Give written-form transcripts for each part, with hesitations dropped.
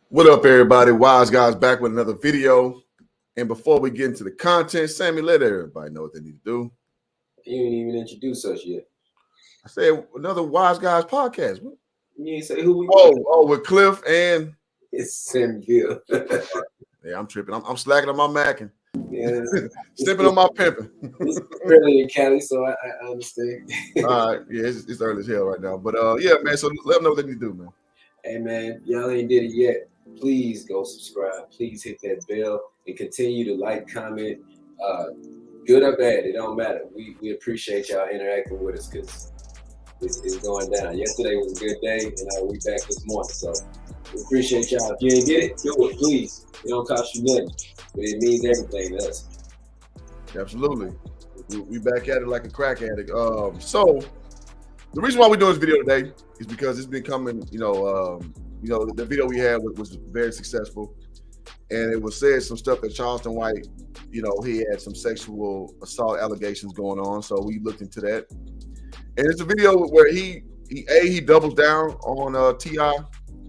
What up, everybody? Wise Guys back with another video. And before we get into the content, Sammy, let everybody know what they need to do. You didn't even introduce us yet. I said another Wise Guys podcast. What? You ain't say who we with Cliff and it's Sam Gill. Yeah, I'm tripping. I'm slacking on my macking. Yeah, Stepping on my pimping. It's early in Cali, so I understand. All right, yeah, it's early as hell right now. But yeah, man, so let them know what they need to do, man. Hey man, y'all ain't did it yet. Please go subscribe. Please hit that bell and continue to like, comment. Good or bad, it don't matter. We appreciate y'all interacting with us because it's going down. Yesterday was a good day, and we back this morning. So we appreciate y'all. If you ain't get it, do it, please. It don't cost you nothing, but it means everything to us. Absolutely. We back at it like a crack addict. So the reason why we're doing this video today is because it's been coming, the video we had was very successful, and it was said some stuff that Charleston White, he had some sexual assault allegations going on. So we looked into that, and it's a video where he doubles down on T.I.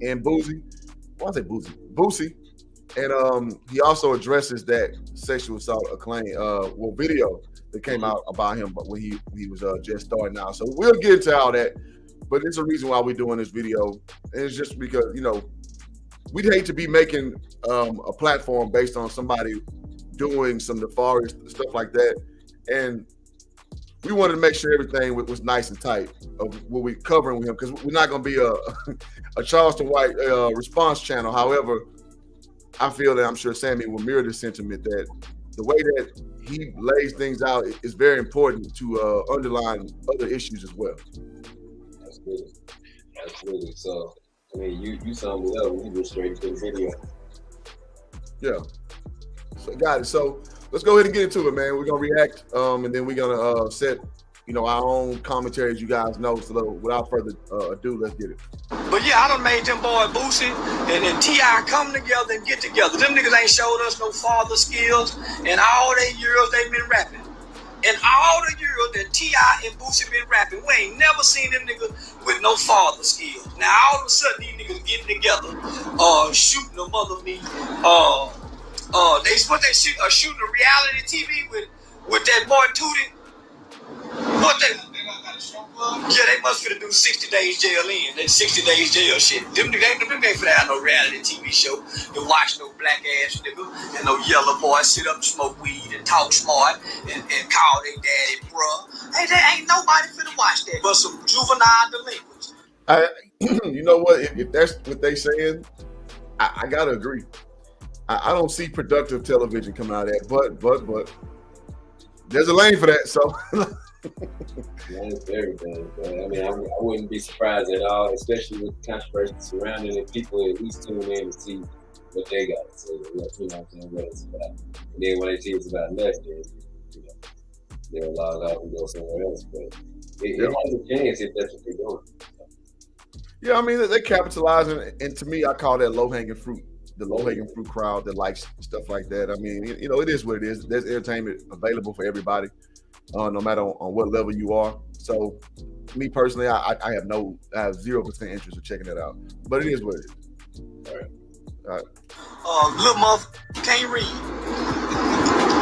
and Boosie. Why say Boosie, and he also addresses that sexual assault video that came out about him, but when he was just starting out. So we'll get into all that, but it's a reason why we're doing this video, and it's just because we'd hate to be making a platform based on somebody doing some nefarious stuff like that, and we wanted to make sure everything was nice and tight of what we're covering with him, because we're not going to be a Charleston White response channel. However, I feel that I'm sure Sammy will mirror this sentiment, that the way that he lays things out is very important to underline other issues as well. Absolutely. So, I mean, you summed it up. We went straight to the video. Yeah. So, got it. So, let's go ahead and get into it, man. We're going to react, and then we're going to set, our own commentary, as you guys know. So, without further ado, let's get it. But yeah, I done made them boy Boosie and T.I. come together and get together. Them niggas ain't showed us no father skills in all they years they been rapping. In all the years that T.I. and Boosie been rapping, we ain't never seen them niggas with no father skills. Now all of a sudden these niggas getting together, shooting a mother me, shooting a reality TV with that boy Tootie. What they they must finna do 60 days jail in. That 60 days jail shit. Them ain't finna have no reality TV show to watch no black ass nigga and no yellow boy sit up and smoke weed and talk smart and call their daddy bruh. Hey, there ain't nobody finna watch that but some juvenile delinquents. You know what? If that's what they saying, I gotta agree. I don't see productive television coming out of that, but there's a lane for that. So. That's everything. I mean, I wouldn't be surprised at all, especially with the controversy surrounding it. People at least tune in to see what they got to say. What it's about. And then when they see it's about nothing, they'll log off and go somewhere else. But it has a chance if that's what they're doing. Yeah, I mean, they're capitalizing, and to me, I call that low-hanging fruit. The low-hanging fruit crowd that likes stuff like that. I mean, it is what it is. There's entertainment available for everybody. No matter on what level you are. So, me personally, I have 0% interest in checking that out. But it is what it is. All right. Little motherfucker can't read.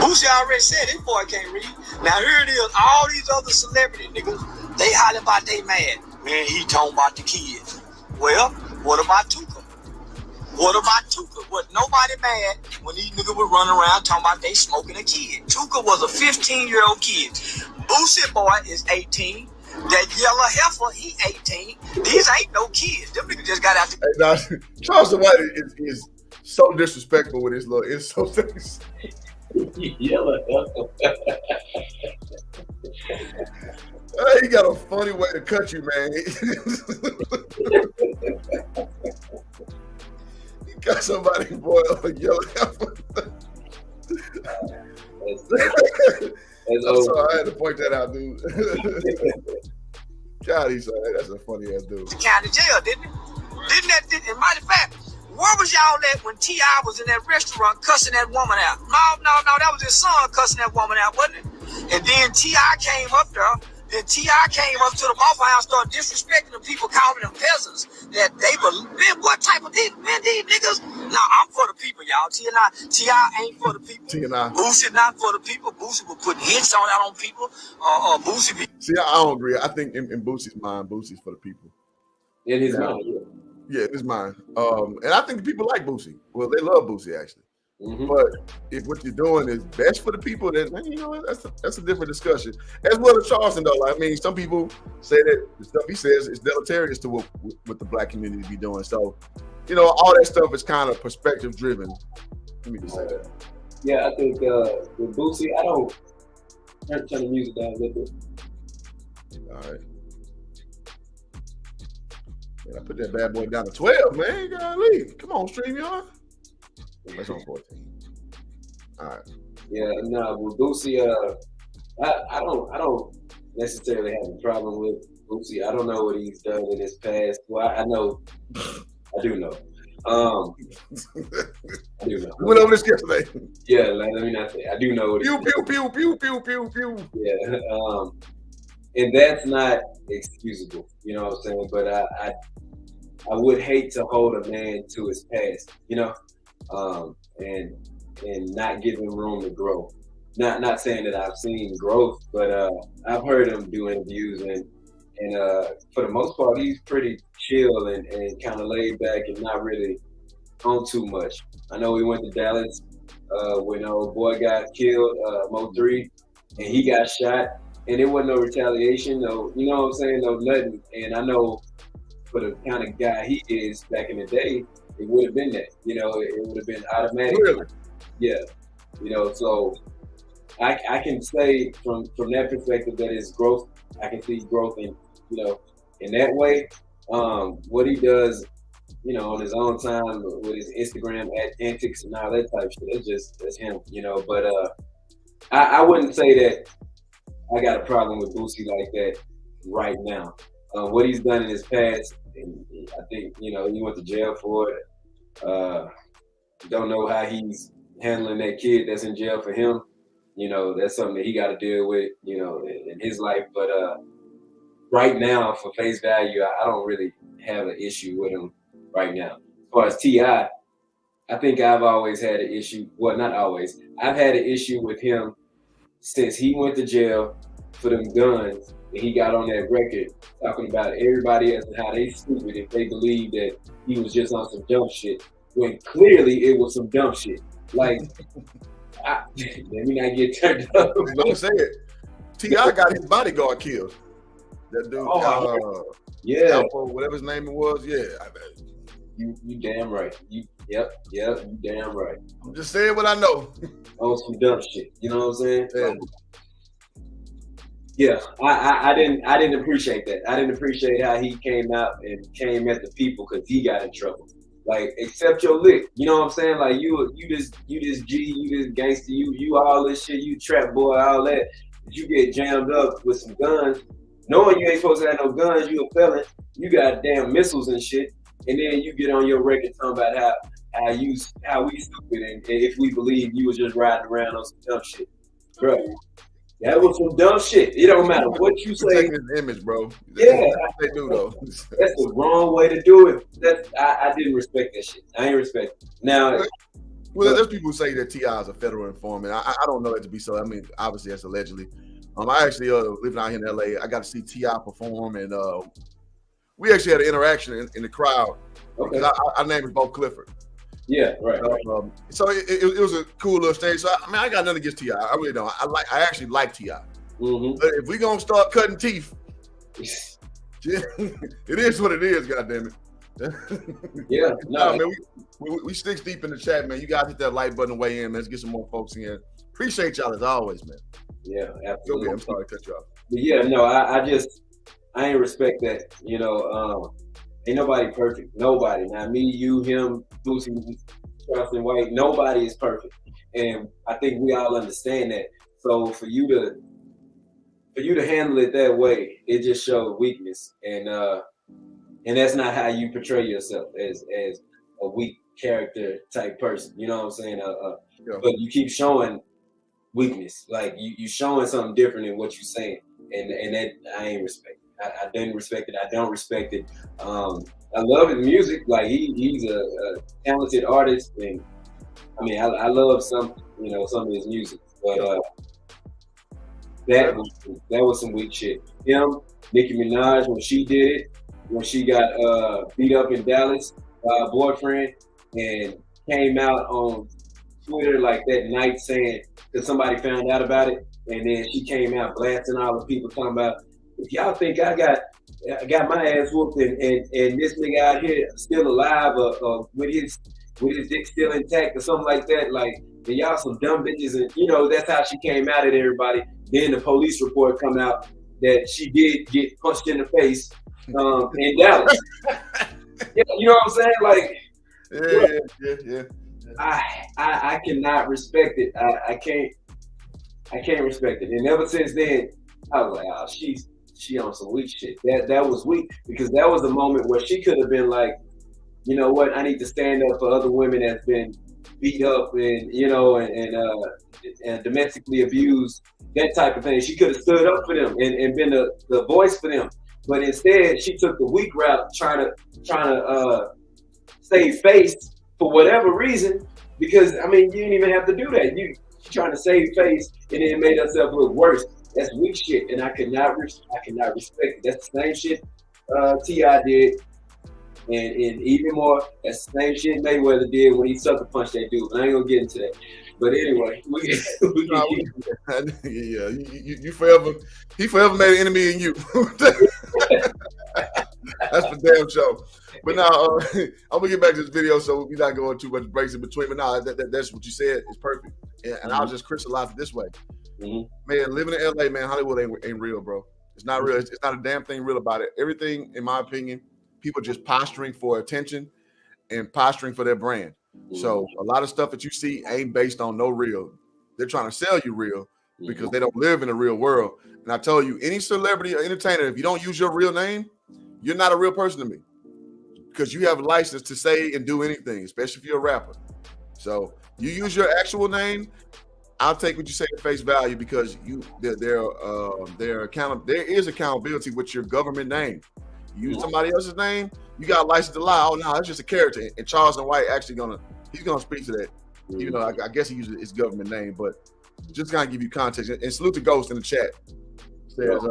Boosie already said this boy can't read. Now here it is. All these other celebrity niggas, they holler about they mad. Man, he talking about the kids. Well, what about Tuka? What about Tuka? Was nobody mad when these niggas were running around talking about they smoking a kid? Tuka was a 15-year-old kid. Boosie boy is 18. That yellow heifer, he 18. These ain't no kids. Them niggas just got out the... Hey, now, Charleston White is so disrespectful with his little insults. Yellow heifer. He got a funny way to cut you, man. Got somebody boy a yellow heifer. I'm sorry, I had to point that out, dude. God, that's a funny ass dude. The county jail, didn't it? In mighty fact, where was y'all at when T.I. was in that restaurant cussing that woman out? No, that was his son cussing that woman out, wasn't it? And then T.I. came up there Then T.I. came up to the motherfucker and started disrespecting the people, calling them peasants. That they were, man, what type of these niggas? Now, I'm for the people, y'all. T.I. ain't for the people. T&I. Boosie not for the people. Boosie will put hits on people. Boosie be... See, I don't agree. I think in Boosie's mind, Boosie's for the people. In his mind, yeah, in his mind. And I think the people like Boosie. Well, they love Boosie, actually. Mm-hmm. But if what you're doing is best for the people, then you know that's a different discussion. As well as Charleston, though. I mean, some people say that the stuff he says is deleterious to what the black community be doing. So, you know, all that stuff is kind of perspective driven. Let me just say that. Yeah, I think with Boosie, I don't turn the music down a little bit. All right. Man, I put that bad boy down to 12, man. Golly. Come on, StreamYard. That's on 14. All right. Yeah, no, with Boosie, I don't necessarily have a problem with Boosie. I don't know what he's done in his past. Well, I know, I do know. I do know. We went over this yesterday. Yeah, let me not say. I do know what pew, pew, pew, pew, pew, pew, pew. Yeah, and that's not excusable. You know what I'm saying? But I would hate to hold a man to his past. You know. And not give him room to grow. Not saying that I've seen growth, but I've heard him do interviews and for the most part he's pretty chill and kind of laid back and not really on too much. I know he went to Dallas when old boy got killed, Mo3, and he got shot, and it wasn't no retaliation, no, you know what I'm saying, no nothing. And I know for the kind of guy he is back in the day, it would have been that, you know, it would have been automatic. Really? Yeah, you know, so I can say from that perspective that it's growth. I can see growth in, you know, in that way. What he does, you know, on his own time with his Instagram antics and all that type of shit, that's him, you know. But I wouldn't say that I got a problem with Boosie like that right now. What he's done in his past, and I think, you know, he went to jail for it. Don't know how he's handling that kid that's in jail for him. You know, that's something that he got to deal with, you know, in his life. But right now, for face value, I don't really have an issue with him right now. As far as T.I., I think I've always had an issue. Well, not always. I've had an issue with him since he went to jail for them guns. And he got on that record talking about everybody else and how they stupid if they believe that he was just on some dumb shit, when clearly it was some dumb shit. Like, let me not get turned up. Don't say it. T.I. got his bodyguard killed. That dude, yeah, Alpha, whatever his name was. Yeah, I bet. You damn right. Yep, you damn right. I'm just saying what I know. On some dumb shit. You know what I'm saying? Yeah. Yeah, I didn't appreciate that. I didn't appreciate how he came out and came at the people because he got in trouble. Like, accept your lick. You know what I'm saying? Like, you this G, you this gangster, you all this shit, you trap boy, all that. But you get jammed up with some guns, knowing you ain't supposed to have no guns, you a felon, you got damn missiles and shit, and then you get on your record talking about how we stupid and if we believe you was just riding around on some dumb shit. Bro. That was some dumb shit. It don't matter what you say. Protecting his image, bro. Yeah, they do though. That's the wrong way to do it. I didn't respect that shit. I ain't respect it. Now, well, there's people who say that T.I. is a federal informant. I don't know that to be so. I mean, obviously that's allegedly. I actually living out here in L.A. I got to see T.I. perform, and we actually had an interaction in the crowd. Okay. Our name is both Clifford. Yeah, right. So it was a cool little stage. So I mean, I got nothing against T.I. I really don't. I actually like T.I. Mm-hmm. But if we gonna start cutting teeth, it is what it is. Goddamn it. Yeah. No, man. We 6 deep in the chat, man. You guys hit that like button way in. Let's get some more folks in here. Appreciate y'all as always, man. Yeah, absolutely. I'm sorry to cut you off. But yeah, no, I ain't respect that. You know, ain't nobody perfect. Nobody. Not me, you, him, Boosie, Charleston White. Nobody is perfect, and I think we all understand that. So for you to handle it that way, it just showed weakness, and that's not how you portray yourself as a weak character type person. You know what I'm saying? Yeah. But you keep showing weakness, like you showing something different than what you're saying. and that I ain't respect it. I didn't respect it. I don't respect it. I love his music. Like he's a talented artist, and I mean I love some of his music, but that was some weak shit. Him, Nicki Minaj, when she did it, when she got beat up in Dallas by a boyfriend and came out on Twitter like that night saying that somebody found out about it, and then she came out blasting all the people talking about, if y'all think I got my ass whooped and this nigga out here still alive or with his dick still intact or something like that, like, then y'all some dumb bitches, and that's how she came out at everybody. Then the police report come out that she did get punched in the face in Dallas. Yeah, you know what I'm saying? Like, yeah. I cannot respect it. I can't respect it. And ever since then, I was like, oh, she on some weak shit. That was weak, because that was a moment where she could have been like, you know what, I need to stand up for other women that's been beat up and and domestically abused, that type of thing. She could have stood up for them and been the voice for them. But instead, she took the weak route, trying to save face for whatever reason. Because I mean, you didn't even have to do that. She's trying to save face, and then made herself look worse. That's weak shit, and I cannot respect it. That's the same shit T.I. did, and even more, that's the same shit Mayweather did when he sucker punched that dude. But I ain't gonna get into that. But anyway, he forever made an enemy in you. That's for damn sure. But now I'm gonna get back to this video, so we're not going too much breaks in between. But now that's what you said is perfect, and I'll just crystallize it this way. Man, living in LA, man, Hollywood ain't real, bro. It's not real. It's not a damn thing real about it. Everything, in my opinion, people just posturing for attention and posturing for their brand. So a lot of stuff that you see ain't based on no real. They're trying to sell you real because they don't live in the real world. And I tell you, any celebrity or entertainer, if you don't use your real name, you're not a real person to me, because you have a license to say and do anything, especially if you're a rapper. So you use your actual name, I'll take what you say at face value, because there is accountability with your government name. You use somebody else's name, you got a license to lie. Oh no, it's just a character. And Charleston White actually he's gonna speak to that. Even though I guess he uses his government name, but just kind of give you context. And salute to Ghost in the chat. Says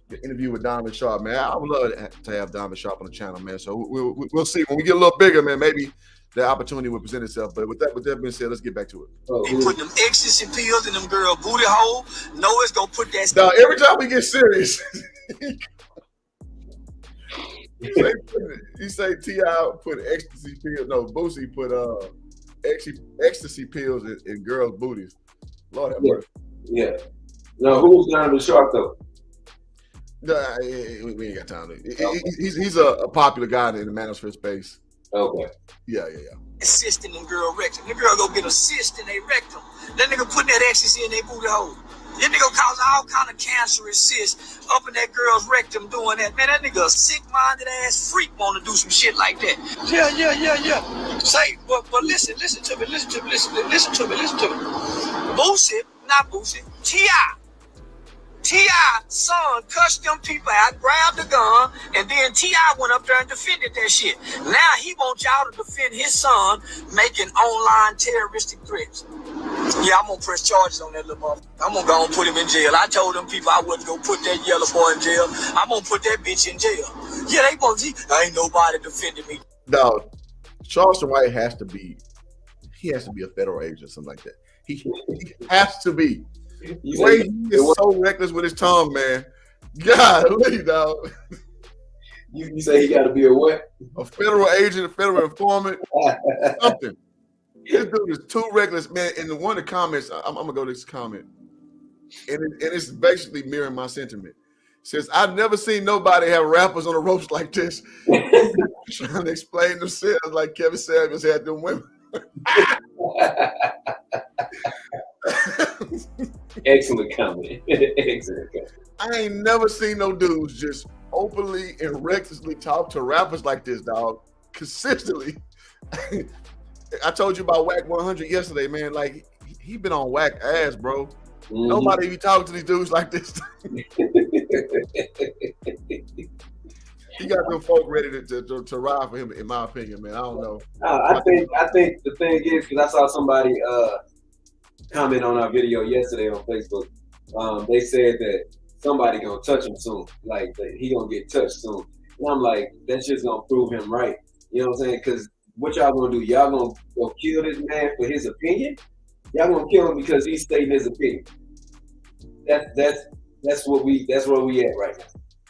the interview with Donovan Sharp, man. I would love to have Donovan Sharp on the channel, man. So we'll see when we get a little bigger, man. Maybe the opportunity will present itself. But with that being said, let's get back to it. They put them ecstasy pills in them girl booty hole. Noah's gonna put that. Now every time we get serious. He say T.I. put ecstasy pills. No, Boosie put ecstasy pills in girls' booties. Lord have mercy. Yeah. No, who's Donovan Sharp though? Nah, we ain't got time. He's a popular guy in the manosphere space. Okay. Yeah. Cyst in them girl rectum. The girl go get a cyst in their rectum. That nigga putting that ecstasy in their booty hole. That nigga cause all kind of cancerous cysts up in that girl's rectum doing that. Man, that nigga a sick-minded ass freak want to do some shit like that. Yeah. Say, but listen to me. Boosie, not Boosie, T.I. son cussed them people out, grabbed the gun, and then T.I. went up there and defended that shit. Now he wants y'all to defend his son making online terroristic threats. Yeah, I'm gonna press charges on that little motherfucker. I'm gonna go and put him in jail. I told them people I wasn't gonna put that yellow boy in jail. I'm gonna put that bitch in jail. Yeah, ain't nobody defending me. No, Charleston White has to be a federal agent or something like that. He has to be. He is so reckless with his tongue, man. Golly, dog. You say he got to be a what? A federal agent, a federal informant, something. This dude is too reckless, man. And one of the comments, I'm gonna go to this comment, and it's basically mirroring my sentiment. It says, I've never seen nobody have rappers on a roast like this, trying to explain themselves like Kevin Samuels had them women. Excellent comment. Excellent comment. I ain't never seen no dudes just openly and recklessly talk to rappers like this, dog. Consistently. I told you about Whack 100 yesterday, man. Like, he been on whack ass, bro. Nobody be talking to these dudes like this. He got them folk ready to ride for him, in my opinion, man. I don't know. I think the thing is, because I saw somebody comment on our video yesterday on Facebook. They said that somebody gonna touch him soon, like that he gonna get touched soon. And I'm like, that's just gonna prove him right. You know what I'm saying? Because what y'all gonna do? Y'all gonna go kill this man for his opinion? Y'all gonna kill him because he's stating his opinion? That's where we at right now.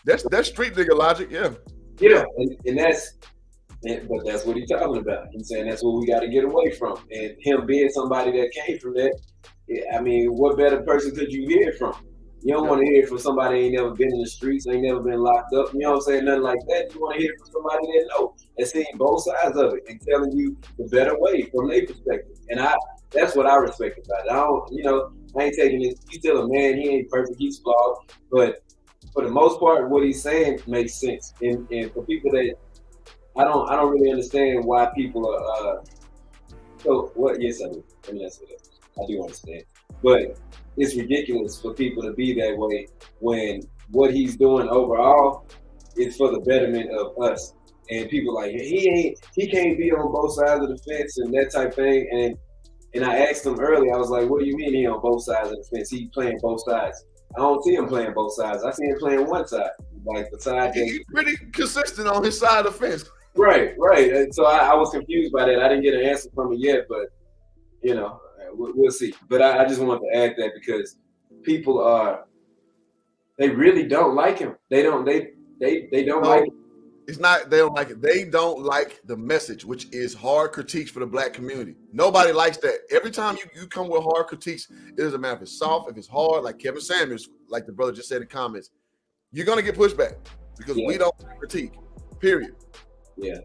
That's street nigga logic, yeah. Yeah, but that's what he's talking about. He's saying that's what we got to get away from. And him being somebody that came from that, I mean, what better person could you hear it from? You don't want to hear it from somebody ain't never been in the streets, ain't never been locked up. You know what I'm saying? Nothing like that. You want to hear it from somebody that know and seen both sides of it and telling you the better way from their perspective. And that's what I respect about it. I ain't taking it. He's still a man. He ain't perfect. He's flawed. But for the most part, what he's saying makes sense. And for people that I don't really understand why people are. So what? Yes, I do. Let me answer that. I do understand, but it's ridiculous for people to be that way when what he's doing overall is for the betterment of us. And people like he can't be on both sides of the fence and that type of thing. And I asked him earlier. I was like, "What do you mean he on both sides of the fence? He playing both sides." I don't see him playing both sides. I see him playing one side, like the side. He's pretty consistent on his side of the fence. Right. And so I was confused by that. I didn't get an answer from him yet, but we'll see. But I just wanted to add that because people they really don't like him. They don't like him. It's not they don't like it. They don't like the message, which is hard critiques for the black community. Nobody likes that. Every time you come with hard critiques, it doesn't matter if it's soft, if it's hard, like Kevin Samuels, like the brother just said in comments, you're gonna get pushback because we don't critique. Period. Yeah.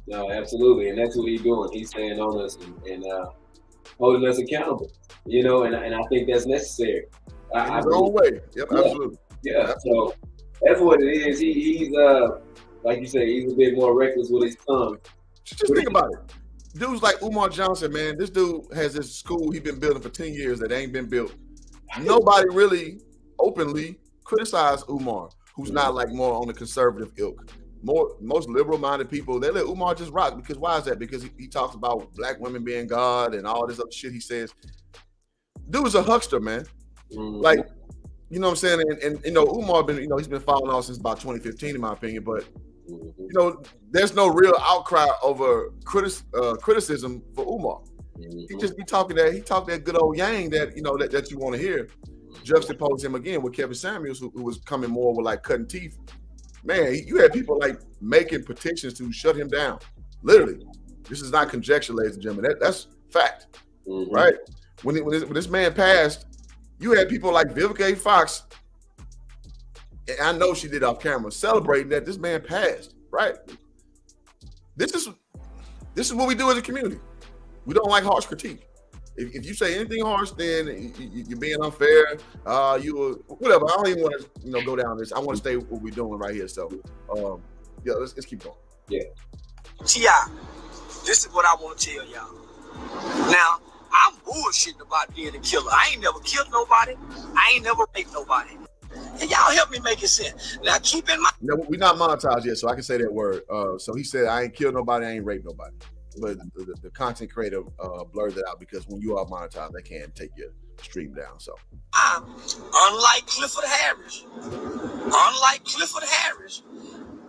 No, absolutely. And that's what he's doing. He's staying on us and holding us accountable. And I think that's necessary. In his own way. Yep, absolutely. Yeah. So that's what it is. He's like you say, he's a bit more reckless with his tongue. Just think about it. Dudes like Umar Johnson, man, this dude has this school he's been building for 10 years that ain't been built. Nobody really openly criticized Umar, who's not like more on the conservative ilk. Most liberal-minded people, they let Umar just rock because why is that? Because he talks about black women being God and all this other shit he says. Dude is a huckster, man. Like, you know what I'm saying? And Umar he's been falling off since about 2015, in my opinion, but there's no real outcry over criticism for Umar. He just be talking that good old yang that that you want to hear. Juxtapose him again with Kevin Samuels, who was coming more with like cutting teeth. Man, you had people like making petitions to shut him down. Literally, this is not conjecture, ladies and gentlemen. That's fact, right? When this man passed, you had people like Vivica A. Fox. And I know she did off camera, celebrating that this man passed, right? This is what we do as a community. We don't like harsh critique. If you say anything harsh, then you're being unfair. Whatever. I don't even want to go down this. I want to stay what we're doing right here. So, let's keep going. Yeah. T.I., this is what I want to tell y'all. Now, I'm bullshitting about being a killer. I ain't never killed nobody. I ain't never raped nobody. And y'all help me make it sense. Now, keep in mind. No, we're not monetized yet, so I can say that word. So he said, I ain't killed nobody, I ain't raped nobody. But the content creator blurred that out because when you are monetized, they can't take your stream down. So, unlike Clifford Harris,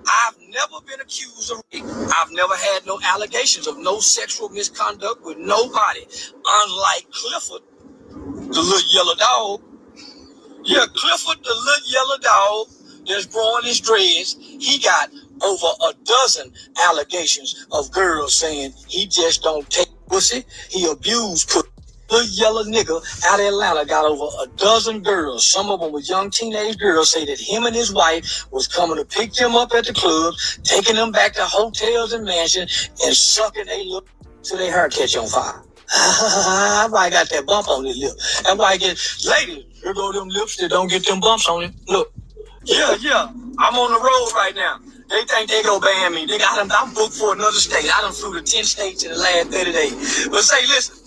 I've never been accused of rape. I've never had no allegations of no sexual misconduct with nobody. Unlike Clifford, the little yellow dog. Yeah, Clifford, the little yellow dog that's growing his dreads, he got over a dozen allegations of girls saying he just don't take pussy. He abused pussy. Little yellow nigga out of Atlanta got over a dozen girls. Some of them were young teenage girls say that him and his wife was coming to pick them up at the club, taking them back to hotels and mansions, and sucking their lip till their hair catch on fire. I got that bump on his lip. That's why I get, ladies, here go them lips that don't get them bumps on it. Look. Yeah, I'm on the road right now. They think they gonna ban me. I'm booked for another state. I done flew to 10 states in the last 30 days. But say, listen,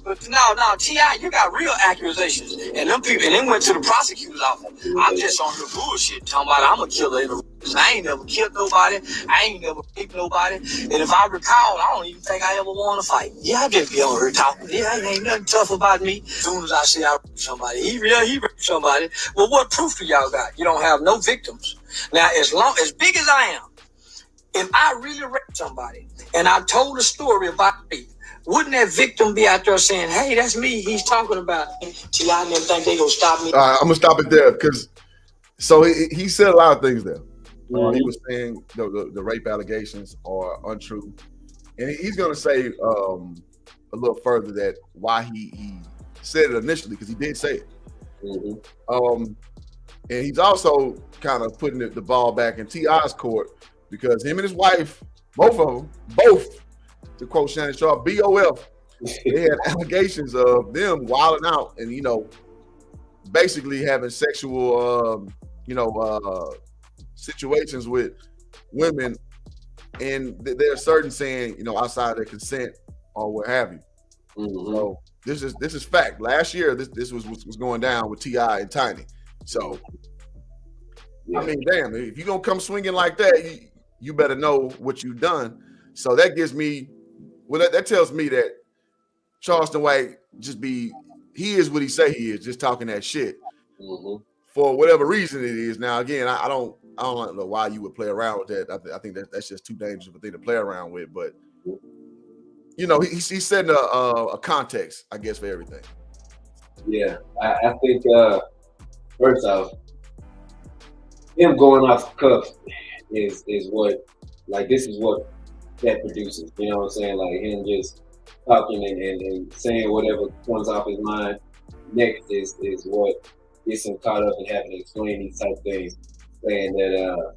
but now, T.I., you got real accusations. And them people, and they went to the prosecutor's office. I'm just on the bullshit, talking about I'm a killer. I ain't never killed nobody. I ain't never raped nobody. And if I recall, I don't even think I ever want to fight. Yeah, I just be on her talking. Yeah, ain't nothing tough about me. As soon as I say I raped somebody, he raped somebody. Well, what proof do y'all got? You don't have no victims. Now, as big as I am, if I really raped somebody and I told a story about me, wouldn't that victim be out there saying, hey, that's me, he's talking about me? T.I. didn't think they gonna stop me. I'm gonna stop it there because so he said a lot of things there. He was saying the rape allegations are untrue, and he's gonna say a little further that why he said it initially, because he did say it. And he's also kind of putting the ball back in T.I.'s court, because him and his wife, both of them, to quote Shannon Sharp, BOF, they had allegations of them wilding out and, basically having sexual, situations with women. And they're certain saying, outside their consent or what have you. So this is fact. Last year, this was going down with T.I. and Tiny. So, yeah. I mean, damn, if you're going to come swinging like that, you better know what you've done. So that gives me, that tells me that Charleston White he is what he say he is, just talking that shit for whatever reason it is. Now, again, I don't know why you would play around with that. I think that's just too dangerous of a thing to play around with. But, he's setting a context, I guess, for everything. Yeah, I think, first off, him going off the cuff is what, like, this is what that produces. You know what I'm saying? Like, him just talking and saying whatever comes off his mind next is what gets him caught up in having to explain these type of things. Saying that,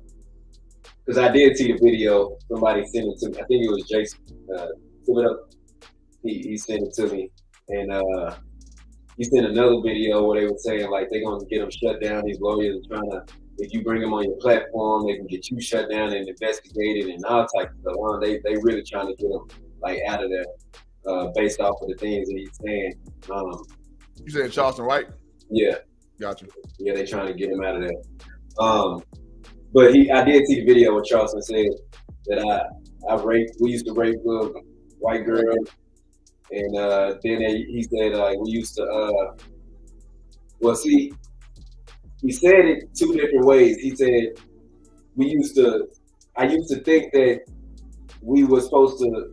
because I did see the video, somebody sent it to me. I think it was Jason. He sent it to me, and he sent another video where they were saying like they're gonna get him shut down. These lawyers are trying to, if you bring them on your platform, they can get you shut down and investigated and all types of stuff. They really trying to get him like out of there based off of the things that he's saying. You said Charleston White? Yeah. Gotcha. Yeah, they trying to get him out of there. But I did see the video where Charleston said that we used to rape white girls. And then he said we used to he said it two different ways. He said I used to think that we were supposed to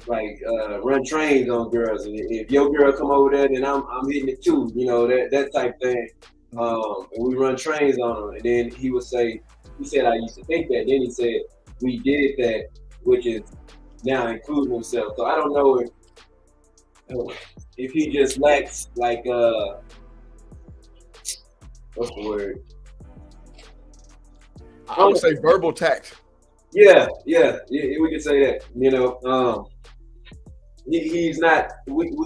run trains on girls, and if your girl come over there, then I'm hitting it too, that type thing. And we run trains on them. And then he said I used to think that. Then he said we did that, which is now including himself. So I don't know if he just lacks what's the word? I would say verbal tact. Yeah, we can say that. He's not.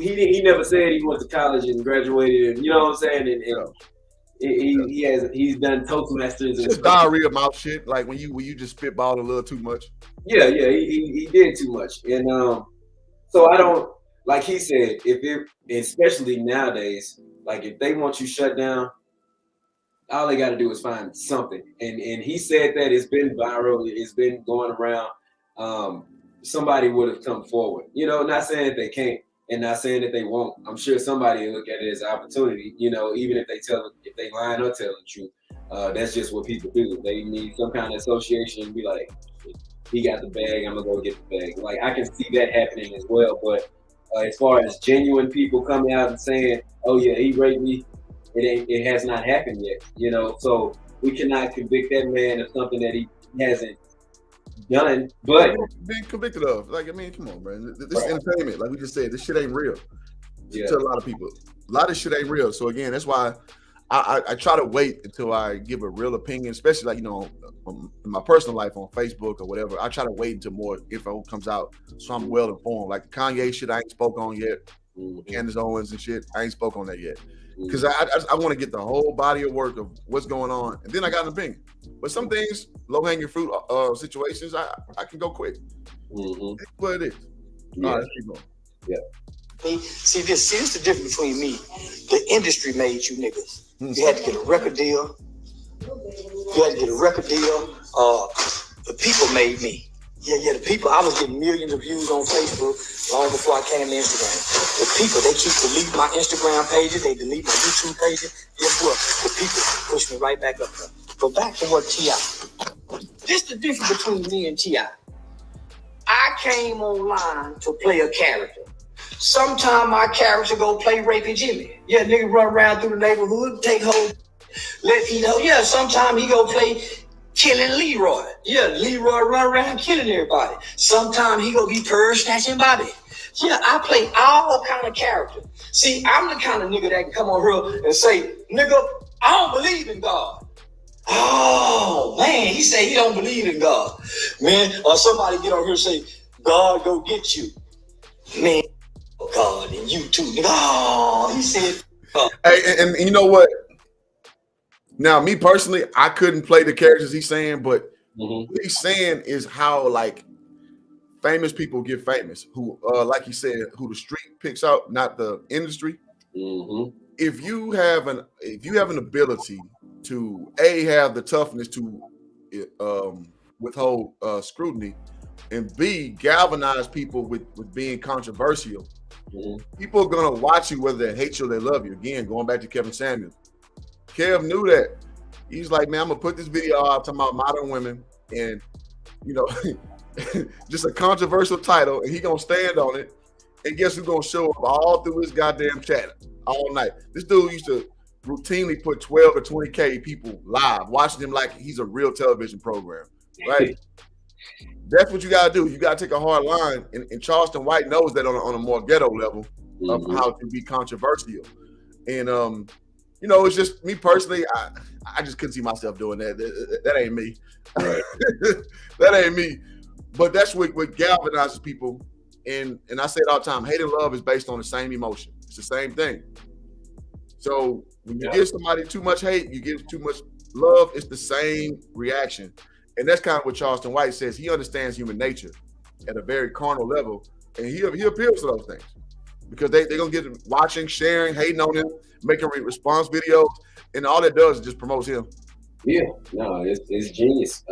He never said he went to college and graduated, and you know what I'm saying. And he's done Toastmasters. It's just diarrhea mouth shit. Like when you just spitball a little too much. Yeah, he did too much, and so I don't. Like he said, especially nowadays, like if they want you shut down, all they got to do is find something. And he said that it's been viral, it's been going around. Somebody would have come forward. Not saying that they can't, and not saying that they won't. I'm sure somebody will look at it as an opportunity. Even if they lying or tell the truth, that's just what people do. They need some kind of association and be like, he got the bag, I'm gonna go get the bag. Like I can see that happening as well, but. As far as genuine people coming out and saying, "Oh yeah, he raped me," it has not happened yet. So we cannot convict that man of something that he hasn't done. But being convicted of, come on, man. This is entertainment. Like we just said, this shit ain't real. Yeah. To a lot of people, a lot of shit ain't real. So again, that's why I try to wait until I give a real opinion, especially in my personal life on Facebook or whatever. I try to wait until more info comes out so I'm well informed. Like the Kanye shit, I ain't spoke on yet. Candace Owens and shit, I ain't spoke on that yet. because I want to get the whole body of work of what's going on, and then I got an opinion. But some things, low hanging fruit situations, I can go quick. That's what it is. Yeah. All right, let's keep going. Yeah. See, this is the difference between me. The industry made you niggas. You had to get a record deal. The people made me. Yeah, the people. I was getting millions of views on Facebook long before I came to Instagram. The people, they keep deleting my Instagram pages. They delete my YouTube pages. Guess what? The people push me right back up there. But back to what T.I. This the difference between me and T.I. I came online to play a character. Sometime my character go play Rapey Jimmy. Yeah, nigga run around through the neighborhood, take hold, let you know. Yeah, sometime he go play killing Leroy. Yeah, Leroy run around killing everybody. Sometime he go be purse snatching Bobby. Yeah, I play all kind of characters. See, I'm the kind of nigga that can come on here and say, nigga, I don't believe in God. Oh, man, he say he don't believe in God. Man, or somebody get on here and say, God go get you. Man, God, and you too. Nigga. Oh, he said. Hey, and you know what? Now, me personally, I couldn't play the characters he's saying, but what he's saying is how like famous people get famous. Who, like he said, who the street picks out, not the industry. If you have an ability to have the toughness to withhold scrutiny, and B, galvanize people with being controversial, people are gonna watch you whether they hate you or they love you. Again, going back to Kevin Samuels. Kev knew that. He's like, man, I'm gonna put this video out talking about modern women, and you know, just a controversial title, and he gonna stand on it. And guess who's gonna show up all through his goddamn chat all night? This dude used to routinely put 12 to 20K people live, watching him like he's a real television program, right? That's what you gotta do. You gotta take a hard line, and Charleston White knows that on a more ghetto level of how to be controversial. And you know, it's just me personally. I just couldn't see myself doing that. That ain't me. Right. That ain't me. But that's what galvanizes people. And I say it all the time. Hate and love is based on the same emotion. It's the same thing. So when you give somebody too much hate, you give too much love. It's the same reaction. And that's kind of what Charleston White says. He understands human nature at a very carnal level, and he appeals to those things because they're gonna get him watching, sharing, hating on him, making response videos, and all that does is just promotes him. Yeah, no, it's genius.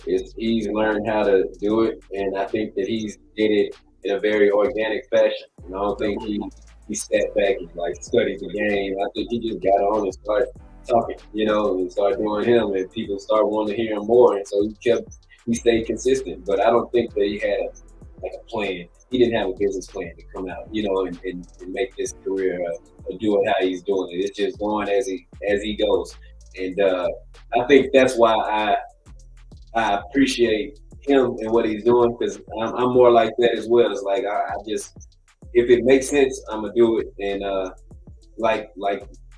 He's learned how to do it, and I think that he's did it in a very organic fashion. And I don't think he sat back and like studied the game. I think he just got on and started talking, you know, and started doing him, and people started wanting to hear him more, and so he stayed consistent. But I don't think that he had a plan. He didn't have a business plan to come out, you know, and make this career do it how he's doing it. It's just going as he goes, and I think that's why I appreciate him and what he's doing, because I'm more like that as well. It's like I just, if it makes sense, I'm gonna do it. And like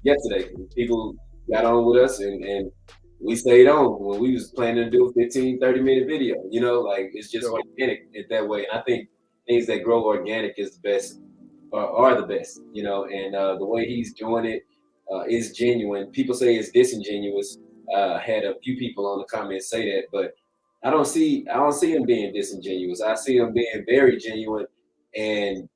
yesterday, people got on with us and we stayed on when we was planning to do a 15-30 minute video. You know, like it's just organic in that way. And I think things that grow organic is the best, are the best. You know, and the way he's doing it is genuine. People say it's disingenuous. Had a few people on the comments say that, but I don't see him being disingenuous. I see him being very genuine, and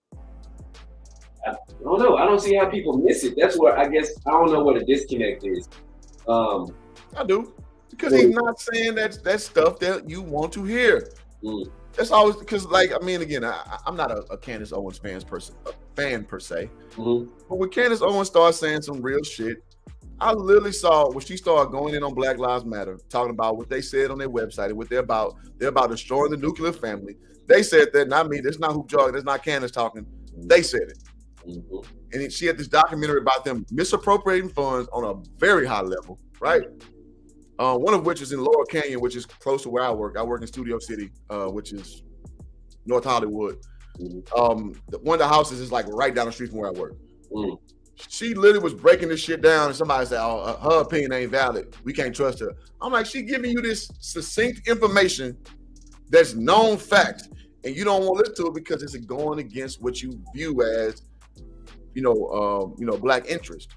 I don't know. I don't see how people miss it. That's where I guess I don't know what a disconnect is. I do, because he's not saying that stuff that you want to hear. That's always because, like, I mean, again, I'm not a Candace Owens fan per se, but when Candace Owens starts saying some real shit, I literally saw when she started going in on Black Lives Matter, talking about what they said on their website and what they're about. They're about destroying the nuclear family. They said that, not me. That's not Hoop Jog. That's not Candace talking. They said it. And she had this documentary about them misappropriating funds on a very high level, right? One of which is in Laurel Canyon, which is close to where I work. I work in Studio City, which is North Hollywood. One of the houses is like right down the street from where I work. She literally was breaking this shit down, and somebody said, "Oh, her opinion ain't valid. We can't trust her." I'm like, she giving you this succinct information that's known fact, and you don't want to listen to it because it's going against what you view as, black interest.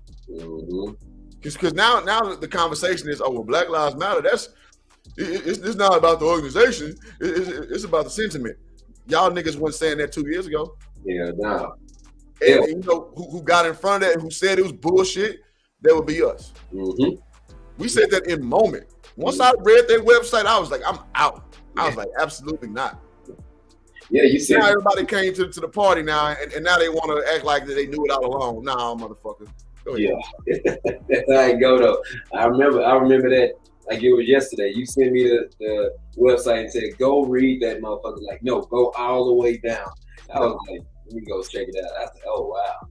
Because now the conversation is, oh, well, Black Lives Matter. It's not about the organization. It's about the sentiment. Y'all niggas weren't saying that 2 years ago. Yeah, no. And you know who got in front of that and who said it was bullshit? That would be us. We said that in moment. Once I read their website, I was like, I'm out. I was like, absolutely not. Yeah, you see. Now everybody came to the party now, and now they want to act like they knew it all along. Nah, motherfucker. Go ahead. Yeah, that's how it go though. I remember that like it was yesterday. You sent me the website and said, go read that motherfucker. Like, no, go all the way down. I was like, let me go check it out. I said, oh wow,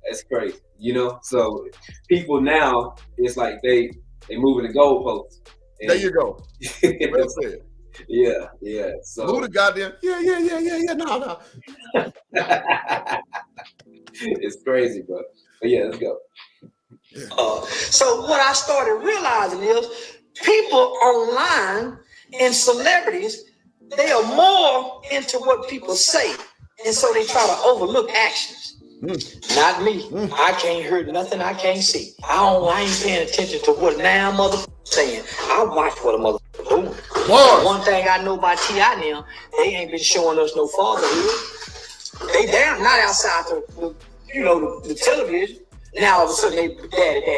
that's crazy. You know, so people now it's like they moving the goalposts. There you go. Well said. Yeah. So who the goddamn no. It's crazy, bro. But yeah, let's go. So what I started realizing is people online and celebrities, they are more into what people say, and so they try to overlook actions. Not me. I can't hear nothing. I can't see. I ain't paying attention to what now motherfucker saying. I watch what a motherfucker doing. One thing I know about T.I. now, they ain't been showing us no fatherhood. They damn not outside the television. Now all of a sudden they daddy.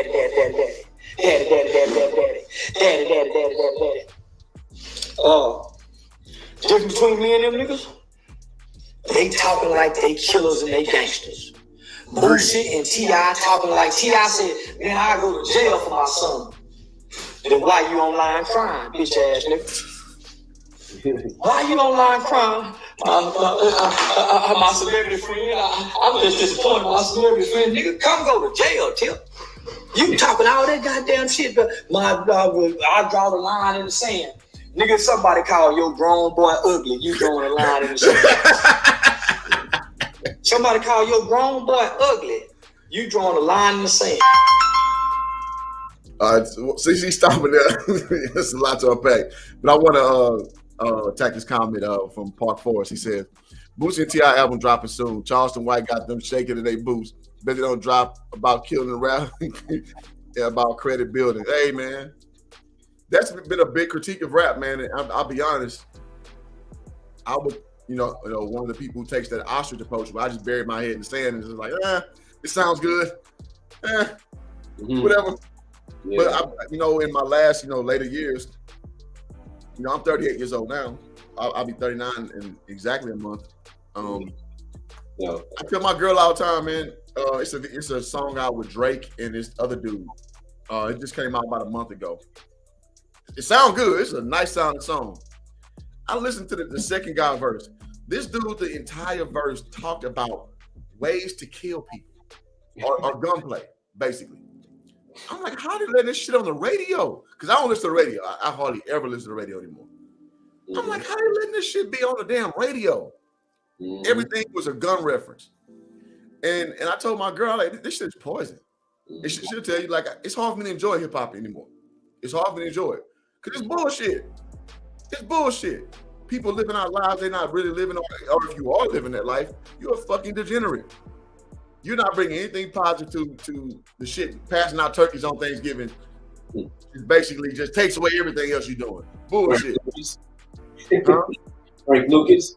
Difference between me and them niggas, they talking like they killers and they gangsters. Boosie and T.I. talking like T.I. said, man, I go to jail for my son. Then why you online crying, bitch ass nigga? Why you online crying? My celebrity friend, I'm just disappointed in my celebrity friend. Nigga, come go to jail, Tip. You talking all that goddamn shit, but I draw the line in the sand. Nigga, somebody call your grown boy ugly. You drawing the line in the sand. Somebody call your grown boy ugly. You drawing the line in the sand. CC, stopping there. There's a lot to unpack. But I want to attack this comment from Park Forest. He says, Boosie and T.I. album dropping soon. Charleston White got them shaking in their boots. Bet they don't drop about killing around about credit building. Hey, man. That's been a big critique of rap, man. And I'll be honest. I would, one of the people who takes that ostrich approach, where I just bury my head in the sand and just like, it sounds good. Whatever. Yeah. But in my last, later years, I'm 38 years old now. I'll be 39 in exactly a month. I tell my girl all the time, man. It's a song out with Drake and this other dude. It just came out about a month ago. It sounds good. It's a nice sounding song. I listened to the second guy verse. This dude, the entire verse talked about ways to kill people or gunplay, basically. I'm like, how did they let this shit on the radio? Because I don't listen to the radio. I hardly ever listen to the radio anymore. I'm like, how they letting this shit be on the damn radio? Everything was a gun reference. And I told my girl, like, this shit's poison. She'll tell you, like, it's hard for me to enjoy hip hop anymore. It's hard for me to enjoy it. Because it's bullshit. It's bullshit. People living our lives they're not really living, or if you are living that life, you're a fucking degenerate. You're not bringing anything positive to the shit. Passing out turkeys on Thanksgiving it basically just takes away everything else you're doing. Bullshit. Frank Lucas.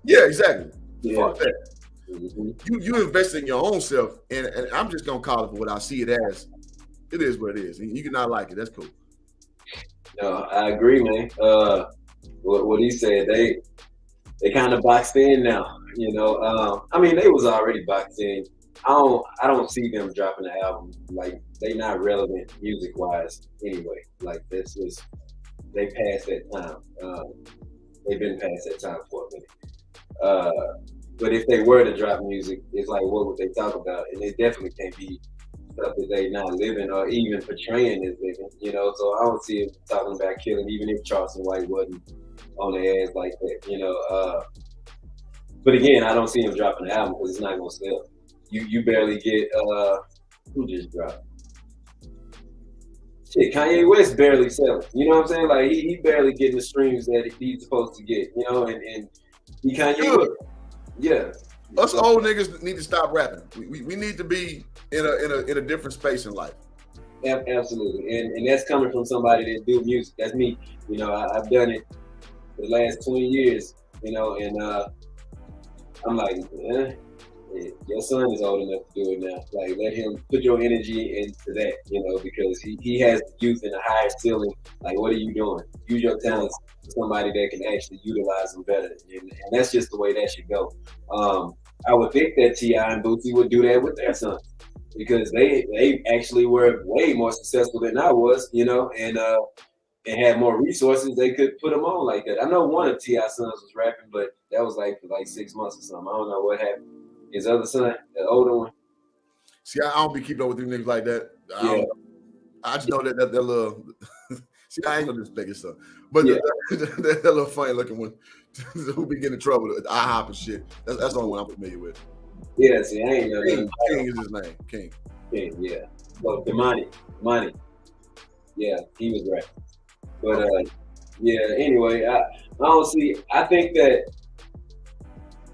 Yeah, exactly. Yeah. Fuck that. You invest in your own self, and I'm just gonna call it for what I see it as. It is what it is. You can not like it. That's cool. No, I agree, man. What he said, they kind of boxed in now. I mean, they was already boxed in. I don't see them dropping the album. Like, they not relevant music wise anyway. Like, that's just they passed that time. They've been past that time for a minute. But if they were to drop music, it's like, what would they talk about? And it definitely can't be stuff that they not living or even portraying as living. So I don't see them talking about killing, even if Charleston White wasn't on their ass like that. But again, I don't see him dropping the album because it's not gonna sell. You barely get who just dropped? Shit, Kanye West barely selling. You know what I'm saying? Like he barely getting the streams that he's supposed to get. And he Kanye West. Yeah. Us old niggas need to stop rapping. We need to be in a different space in life. Absolutely, and that's coming from somebody that do music. That's me. You know, I've done it for the last 20 years. You know, and I'm like, your son is old enough to do it now. Like, let him put your energy into that. You know, because he has youth in the highest ceiling. Like, what are you doing? Use your talents for somebody that can actually utilize them better, and that's just the way that should go. I would think that T.I. and Boosie would do that with their sons, because they actually were way more successful than I was, you know, and had more resources. They could put them on like that. I know one of T.I.'s sons was rapping, but that was like for like 6 months or something. I don't know what happened. His other son, the older one. See, I don't be keeping up with these niggas like that. Yeah. I just know that little. See, I ain't gonna disrespect his son, but Yeah. that little funny looking one who be getting in trouble, the IHOP and shit. That's the only one I'm familiar with. Yeah, see, I ain't know. King is his name. King. Yeah. Well, Money. Yeah, he was rapping. But yeah. Anyway, I don't see. I think that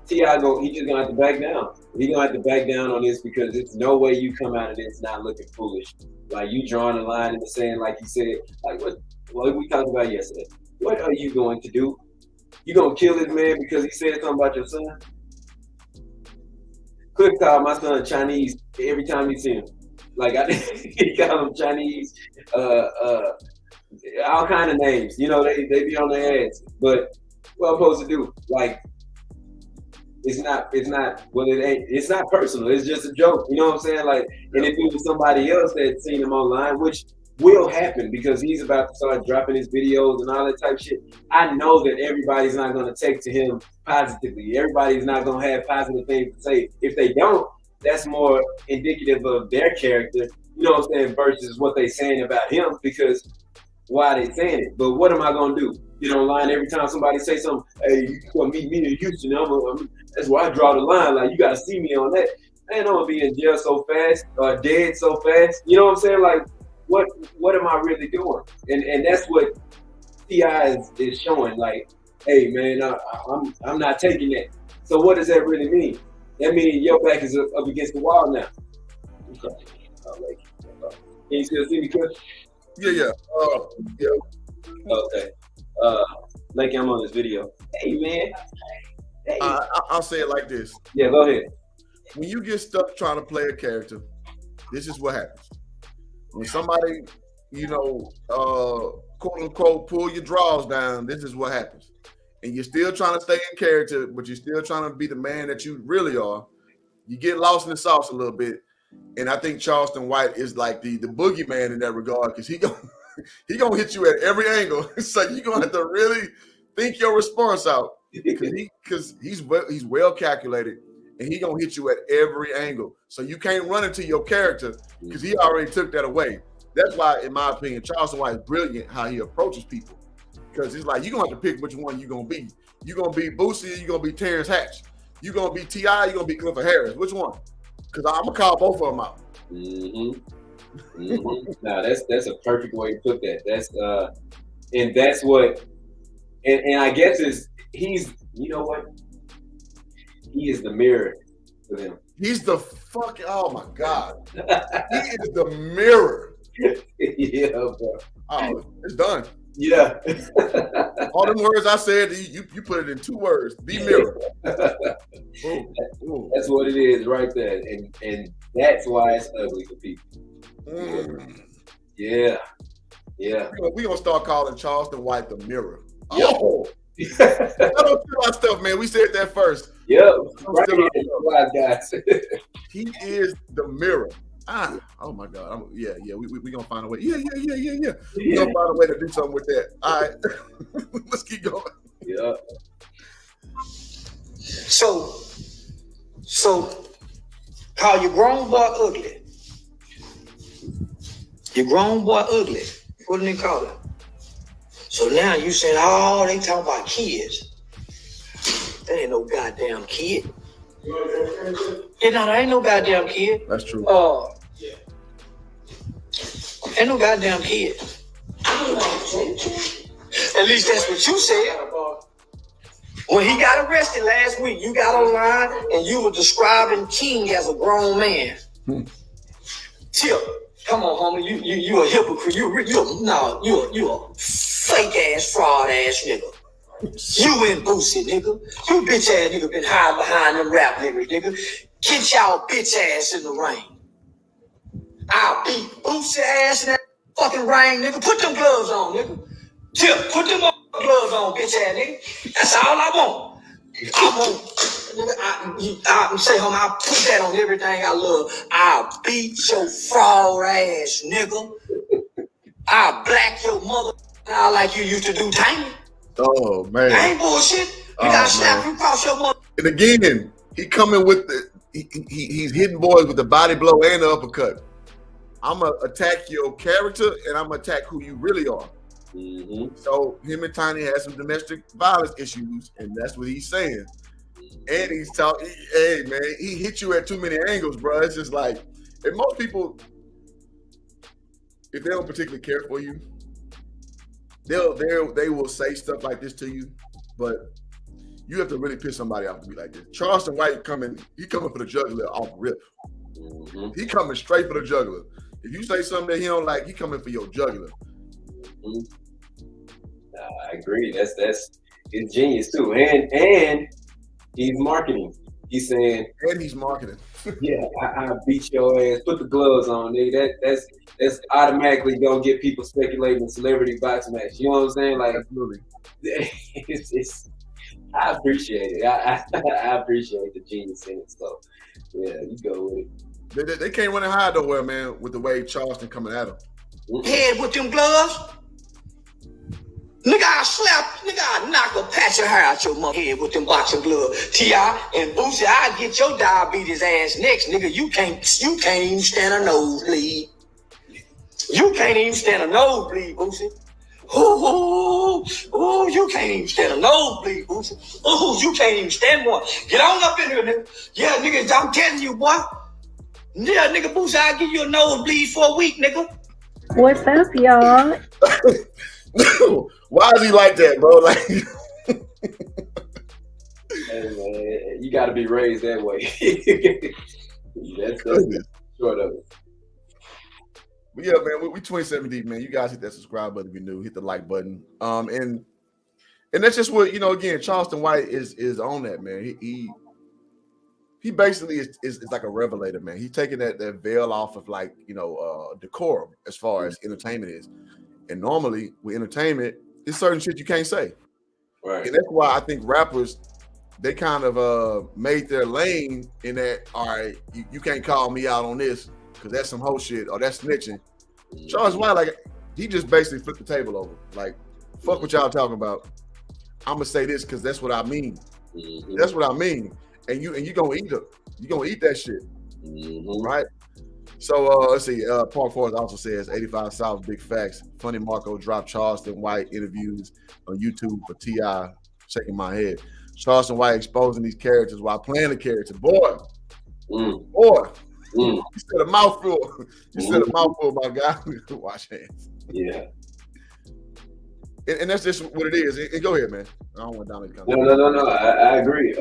T.I. he just gonna have to back down. He gonna have to back down on this, because it's no way you come out of this not looking foolish. Like, you drawing a line in the sand, like you said. Like what we talked about yesterday. What are you going to do? You gonna kill this man because he said something about your son? Cliff called my son Chinese every time he see him. Like, he called him Chinese, all kind of names. You know, they be on their ass. But what I'm supposed to do? Like, it's not personal. It's just a joke. You know what I'm saying? Like, and if it was somebody else that seen him online, which will happen because he's about to start dropping his videos and all that type of shit, I know that everybody's not going to take to him positively. Everybody's not going to have positive things to say. If they don't, that's more indicative of their character, you know what I'm saying, versus what they saying about him, because why they saying it. But what am I going to do? Get online every time somebody say something, hey, you gonna meet me in Houston, that's where I draw the line. Like, you got to see me on that. Man, I'm going to be in jail so fast, or dead so fast. You know what I'm saying? Like, what am I really doing? And that's what T.I. is showing. Like, hey man, I'm not taking that. So what does that really mean? That means your back is up against the wall now. Can you still see me, Chris? Yeah. Okay. Like, I'm on this video. Hey man. Hey. I'll say it like this. Yeah, go ahead. When you get stuck trying to play a character, this is what happens. When somebody, quote unquote, pull your drawers down, this is what happens. And you're still trying to stay in character, but you're still trying to be the man that you really are. You get lost in the sauce a little bit. And I think Charleston White is like the boogeyman in that regard, because he gonna hit you at every angle. So you're gonna have to really think your response out, because he's well calculated. And he gonna hit you at every angle. So you can't run into your character, because he already took that away. That's why, in my opinion, Charleston White is brilliant how he approaches people. Because it's like, you're gonna have to pick which one you're gonna be. You're gonna be Boosie, or you're gonna be Terrence Hatch. You're gonna be T.I., you're gonna be Clifford Harris. Which one? Because I'm gonna call both of them out. Now that's a perfect way to put that. That's and that's what, and I guess he's, you know what? He is the mirror for them. He's the fucking, oh my God. He is the mirror. Yeah, bro. Oh, it's done. Yeah. All them words I said, you put it in 2 words. Be mirror. Ooh. That's what it is right there. And that's why it's ugly for people. Yeah. We're gonna start calling Charleston White the mirror. Yo. I don't feel our stuff, man. We said that first. Yep. Right, guys. He is the mirror. Oh my God. We gonna find a way. Yeah. We gonna find a way to do something with that. All right. Let's keep going. Yeah. So call your grown boy ugly. Your grown boy ugly. What do they call it? So now you saying, oh, they talking about kids. That ain't no goddamn kid. That ain't no goddamn kid. That's true. Ain't no goddamn kid. At least that's what you said. When he got arrested last week, you got online and you were describing King as a grown man. Tip, come on, homie, you a hypocrite. You a fake ass fraud ass nigga. You and Boosie, nigga. You bitch ass nigga been hiding behind them rap lyrics, nigga. Get y'all bitch ass in the ring. I'll beat Boosie ass in that fucking ring, nigga. Put them gloves on, nigga. Tip, put them gloves on, bitch ass nigga. That's all I want. I want, nigga, I say, homie, I put that on everything I love. I'll beat your fraud ass, nigga. I'll black your mother out like you used to do Tiny. Oh man, I ain't bullshit. You gotta slap you across your mother. And again, he coming with the he's hitting boys with the body blow and the uppercut. I'm gonna attack your character and I'm gonna attack who you really are. Mm-hmm. So him and Tiny had some domestic violence issues, and that's what he's saying. And he's talking, hey man, he hit you at too many angles, bro. It's just like, and most people, if they don't particularly care for you, they will say stuff like this to you, but you have to really piss somebody off to be like this. Charleston White he coming for the jugular off rip. Mm-hmm. He coming straight for the jugular. If you say something that he don't like, he coming for your jugular. Mm-hmm. I agree. That's it's genius too, and he's marketing. He's saying, and he's marketing. Yeah, I beat your ass. Put the gloves on, nigga. That's automatically gonna get people speculating celebrity box match. You know what I'm saying? Like, absolutely. It's I appreciate it. I appreciate the genius in it. So, yeah, you go with it. They can't run and hide nowhere, man, with the way Charleston coming at him. Head with them gloves. Nigga, I knock a patch of hair out your mother head with them boxing gloves. T.I. and Boosie, I get your diabetes ass next, nigga. You can't even stand a nosebleed. You can't even stand a nosebleed, Boosie. Ooh, you can't even stand a nosebleed, Boosie. Ooh, you can't even stand one. Get on up in here, nigga. Yeah, nigga, I'm telling you, boy. Yeah, nigga, Boosie, I'll give you a nosebleed for a week, nigga. What's up, y'all? Why is he like that, bro? Like, hey, man, you got to be raised that way. that's short of it. But yeah, man, we 27 deep, man. You guys hit that subscribe button if you're new. Hit the like button. And that's just what, again, Charleston White is on that, man. He basically is like a revelator, man. He's taking that veil off of like, decorum as far as entertainment is. And normally with entertainment, there's certain shit you can't say. Right. And that's why I think rappers, they kind of made their lane in that, all right, you can't call me out on this because that's some whole shit or that's snitching. Charles White, like, he just basically flipped the table over. Like, fuck what y'all talking about. I'm gonna say this because that's what I mean. Mm-hmm. That's what I mean. And you gonna eat it. You gonna eat that shit. Mm-hmm. Right? So let's see. Park Forest also says 85 South big facts. Funny Marco dropped Charleston White interviews on YouTube for T.I. Shaking my head. Charleston White exposing these characters while playing the character. Boy. You said a mouthful. You said a mouthful, my guy. Wash hands. Yeah. And that's just what it is. And go ahead, man. I don't want Dominic to come. No. I agree.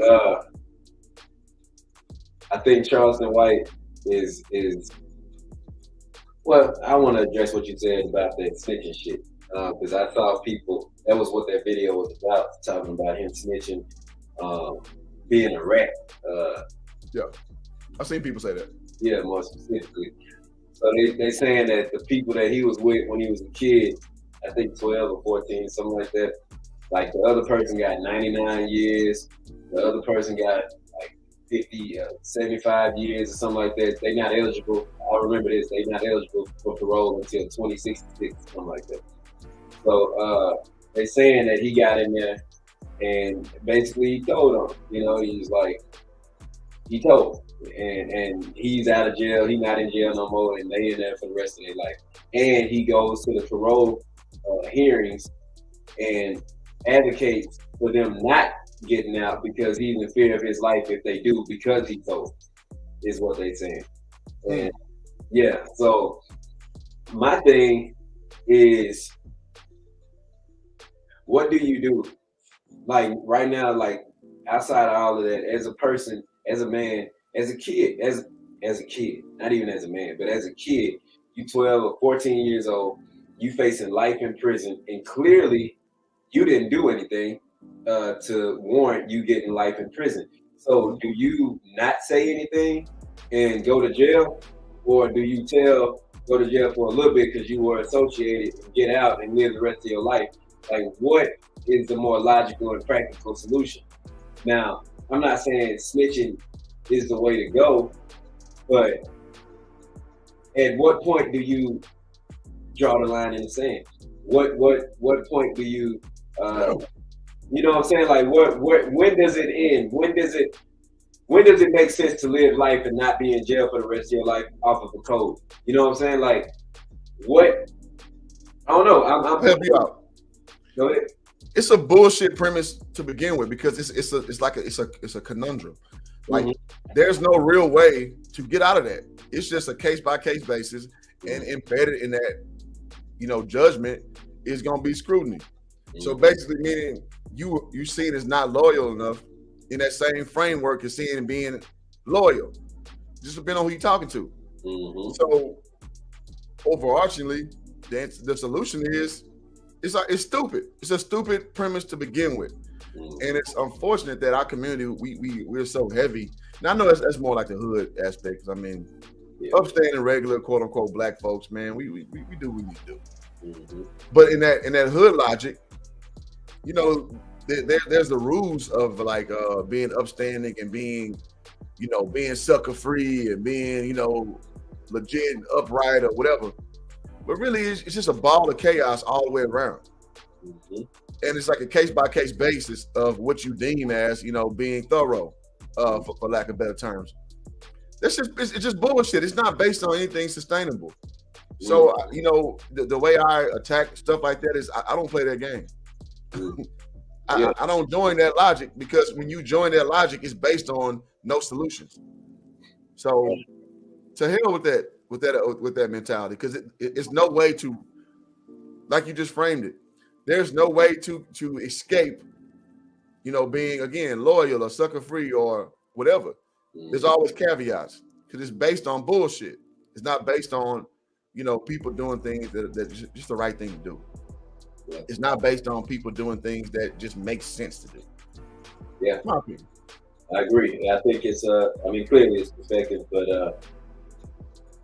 I think Charleston White is well, I want to address what you said about that snitching shit. Because I saw people, that was what that video was about, talking about him snitching, being a rat. Yeah. I've seen people say that. Yeah, more specifically. So they saying that the people that he was with when he was a kid, I think 12 or 14, something like that, like the other person got 99 years, the other person got like 50, 75 years or something like that. They not eligible. I remember this. They not eligible for parole until 2066, something like that. So they saying that he got in there and basically he told them, he's like, he told. And he's out of jail. He's not in jail no more, and they in there for the rest of their life. And he goes to the parole hearings and advocates for them not getting out because he's in fear of his life if they do, because he told, is what they saying. And yeah, so my thing is, what do you do Like right now, like outside of all of that, as a person, as a man, as a kid, as a kid, not even as a man, but as a kid, you 12 or 14 years old, you facing life in prison, and clearly you didn't do anything to warrant you getting life in prison. So do you not say anything and go to jail, or do you go to jail for a little bit because you were associated and get out and live the rest of your life? Like, what is the more logical and practical solution? Now, I'm not saying snitching is the way to go, but at what point do you draw the line in the sand? What point do you you know what I'm saying? Like when does it end? When does it make sense to live life and not be in jail for the rest of your life off of the code? You know what I'm saying? Like what I don't know. I'm help you out. Go ahead. It's a bullshit premise to begin with because it's a conundrum. Like there's no real way to get out of that. It's just a case by case basis, and embedded in that, judgment is gonna be scrutiny. So basically, meaning you see it as not loyal enough in that same framework as seeing being loyal. Just depending on who you're talking to. So overarchingly, the solution is it's stupid. It's a stupid premise to begin with. And it's unfortunate that our community, we're so heavy. And I know that's more like the hood aspect, because I mean, upstanding regular quote unquote black folks, man, we do what we need to do. But in that hood logic, there's the rules of like being upstanding and being sucker free and being legit and upright or whatever. But really, it's just a ball of chaos all the way around. And it's like a case by case basis of what you deem as being thorough, for lack of better terms. It's just bullshit. It's not based on anything sustainable. So the way I attack stuff like that is I don't play that game. I don't join that logic, because when you join that logic, it's based on no solutions. So to hell with that mentality, because it's no way to, like you just framed it, there's no way to escape being, again, loyal or sucker free or whatever. There's always caveats, because it's based on bullshit. It's not based on people doing things that just the right thing to do. It's not based on people doing things that just make sense to do. Yeah, my opinion. I agree. I think it's clearly it's perspective, but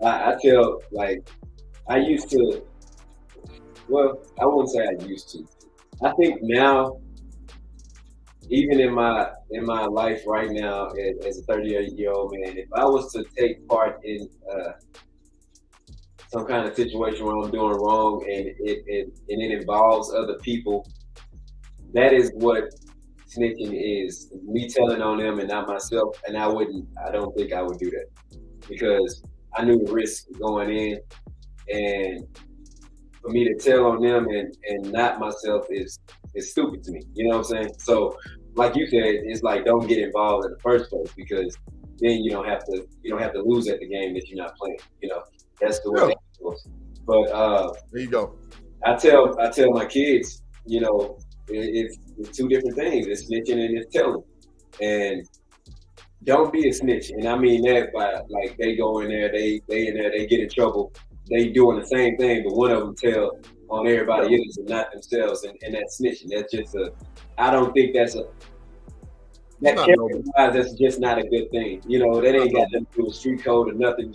I tell, like, I used to, well, I wouldn't say I used to. I think now, even in my life right now, as a 38-year-old man, if I was to take part in some kind of situation where I'm doing wrong and it involves other people, that is what snitching is. Me telling on them and not myself. And I don't think I would do that, because I knew the risk going in, and for me to tell on them and not myself is stupid to me. You know what I'm saying? So like you said, it's like, don't get involved in the first place, because then you don't have to lose at the game that you're not playing. That's the way it goes. But there you go. I tell my kids, it's two different things. It's snitching and it's telling. And don't be a snitch. And I mean that by, like, they go in there, they in there, they get in trouble. They doing the same thing, but one of them tell on everybody else and not themselves, and that's snitching. That's just I don't think that's that's just not a good thing. That ain't got nothing to do with street code or nothing.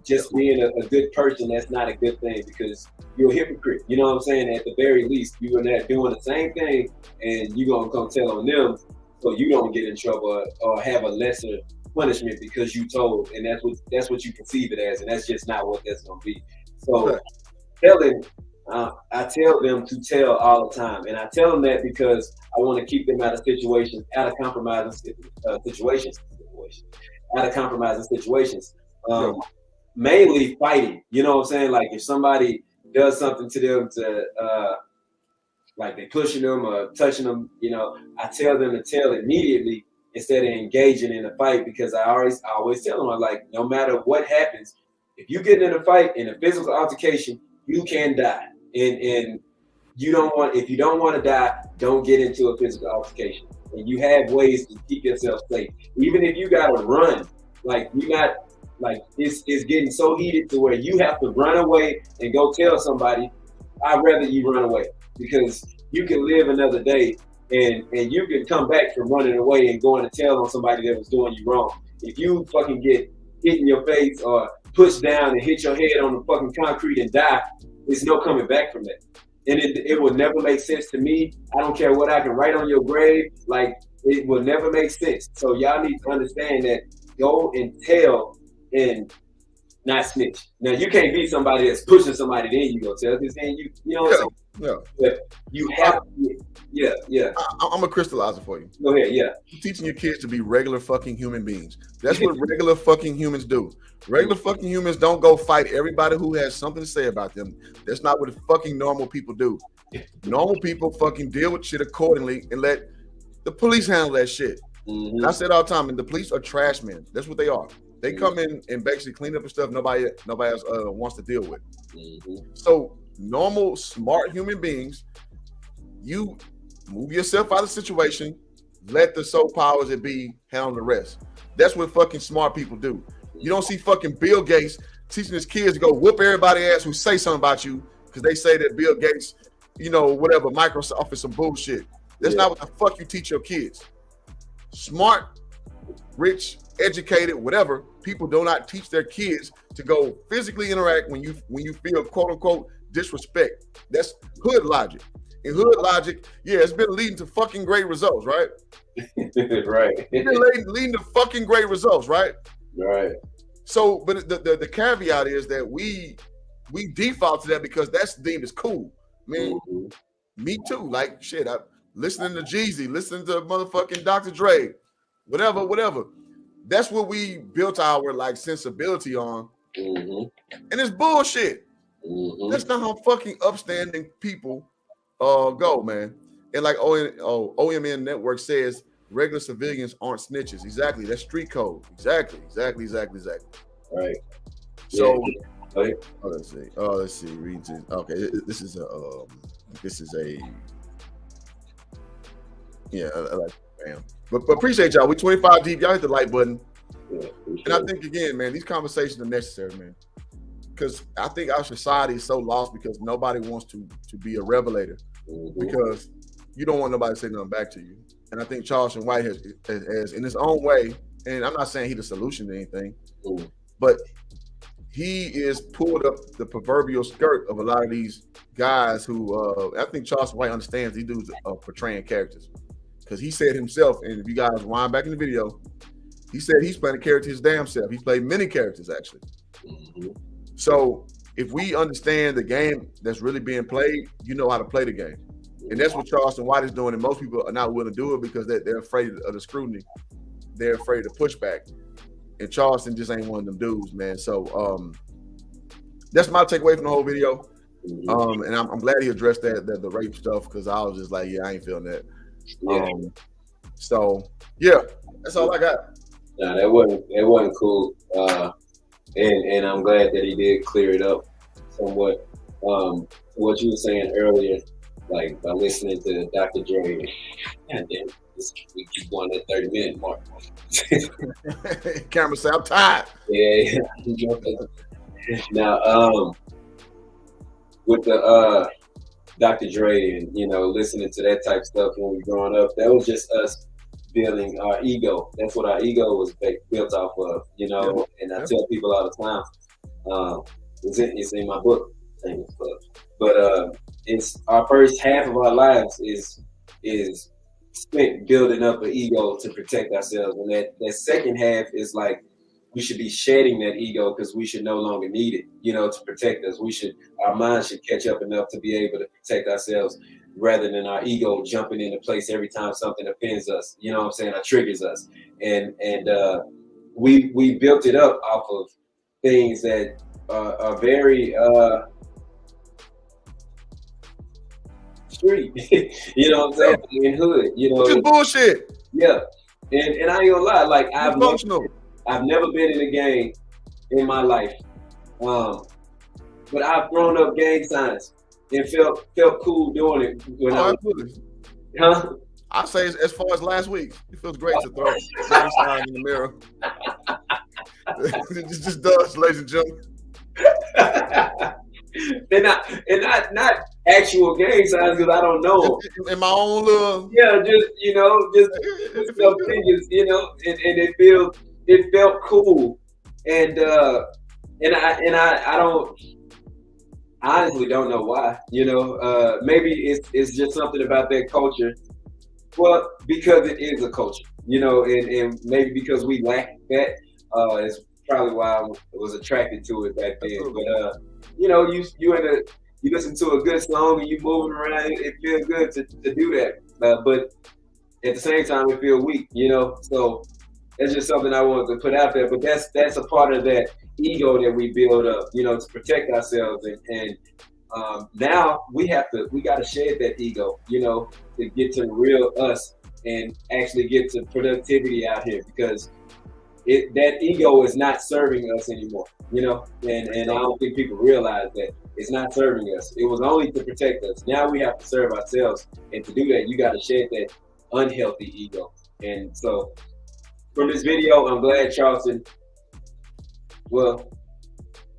Just being a good person, that's not a good thing, because you're a hypocrite. You know what I'm saying? At the very least, you and that doing the same thing, and you're gonna come tell on them, so you don't get in trouble or have a lesser punishment because you told, and that's what you conceive it as, and that's just not what that's gonna be. So telling, I tell them to tell all the time, and I tell them that because I want to keep them out of compromising situations. Mainly fighting, you know what I'm saying? Like, if somebody does something to them like they pushing them or touching them, I tell them to tell immediately instead of engaging in a fight, because I always tell them, I'm like, no matter what happens, if you get in a fight, in a physical altercation, you can die. And if you don't want to die, don't get into a physical altercation. And you have ways to keep yourself safe. Even if you gotta run, like it's getting so heated to where you have to run away and go tell somebody, I'd rather you run away, because you can live another day and you can come back from running away and going to tell on somebody that was doing you wrong. If you fucking get hit in your face or pushed down and hit your head on the fucking concrete and die, there's no coming back from that. And it will never make sense to me. I don't care what I can write on your grave. Like, it will never make sense. So y'all need to understand that. Go and tell and not snitch. Now, you can't be somebody that's pushing somebody, then you go tell, because then you know what I'm saying? Yeah. But you have to, yeah. I'm gonna crystallize it for you. Go ahead, yeah. You're teaching your kids to be regular fucking human beings. That's what regular fucking humans do. Regular fucking humans don't go fight everybody who has something to say about them. That's not what fucking normal people do. Normal people fucking deal with shit accordingly and let the police handle that shit. Mm-hmm. And I said all the time, and the police are trash men. That's what they are. They come in and basically clean up the stuff nobody else wants to deal with. Mm-hmm. So normal, smart human beings, you move yourself out of the situation, let the soul powers that be handle the rest. That's what fucking smart people do. You don't see fucking Bill Gates teaching his kids to go whoop everybody ass who say something about you because they say that Bill Gates, whatever, Microsoft is some bullshit. That's not what the fuck you teach your kids. Smart, rich, educated, whatever, people do not teach their kids to go physically interact when you feel quote unquote disrespect. That's hood logic. And hood logic, it's been leading to fucking great results, right? Right. It's been leading to fucking great results, right? Right. So, but the caveat is that we default to that because that's deemed as cool. I mean, me too. Like shit, I'm listening to Jeezy, listening to motherfucking Dr. Dre, whatever. That's what we built our like sensibility on, and it's bullshit. That's not how fucking upstanding people go, man. And like OMN Network says, regular civilians aren't snitches. Exactly, that's street code. Exactly. Right. So, yeah. let's see. Read this. Okay, this is a. Yeah, I like bam. But appreciate y'all. We 25 deep. Y'all hit the like button. Yeah, and I think again, man, these conversations are necessary, man. Because I think our society is so lost because nobody wants to be a revelator. Because you don't want nobody to say nothing back to you. And I think Charleston White has in his own way, and I'm not saying he's the solution to anything, but he is pulled up the proverbial skirt of a lot of these guys who I think Charleston White understands these dudes are portraying characters. Because he said himself, and if you guys wind back in the video, he said he's playing a character his damn self. He's played many characters, actually. So if we understand the game that's really being played, you know how to play the game. And that's what Charleston White is doing, and most people are not willing to do it because they're afraid of the scrutiny. They're afraid of pushback. And Charleston just ain't one of them dudes, man. So that's my takeaway from the whole video. And I'm glad he addressed the rape stuff because I was just like, I ain't feeling that. So that's all I got. No, that wasn't cool. And I'm glad that he did clear it up somewhat. What you were saying earlier, like by listening to Dr. Dre, and then we keep going at 30-minute mark. Camera say I'm tired. Yeah. Now, with the Dr. Dre and listening to that type of stuff when we were growing up, that was just us building our ego. That's what our ego was built off of, And I tell people all the time, it's in my book, but it's our first half of our lives is spent building up an ego to protect ourselves, and that second half is like we should be shedding that ego because we should no longer need it, to protect us. Our minds should catch up enough to be able to protect ourselves rather than our ego jumping into place every time something offends us, or triggers us. And we built it up off of things that are very street, in hood, It's bullshit. Yeah. And I ain't gonna lie, like I've never been in a gang in my life. But I've thrown up gang signs and felt cool doing it when I was, absolutely. huh? I say as far as last week, it feels great to throw gang signs in the mirror. It just does, ladies and gentlemen. and not actual gang signs because I don't know. In my own little, Yeah, just it some feels good. things, and it felt cool, and I don't. I honestly don't know why. Maybe it's just something about that culture. Well, because it is a culture, and maybe because we lack that, it's probably why I was attracted to it back then. But you listen to a good song and you moving around, it feels good to do that. But at the same time, it feels weak, So that's just something I wanted to put out there. But that's a part of that ego that we build up, to protect ourselves. And now we got to shed that ego, to get to the real us and actually get to productivity out here, because that ego is not serving us anymore, and I don't think people realize that it's not serving us. It was only to protect us. Now we have to serve ourselves, and to do that, you got to shed that unhealthy ego. And so from this video, I'm glad Charleston, well,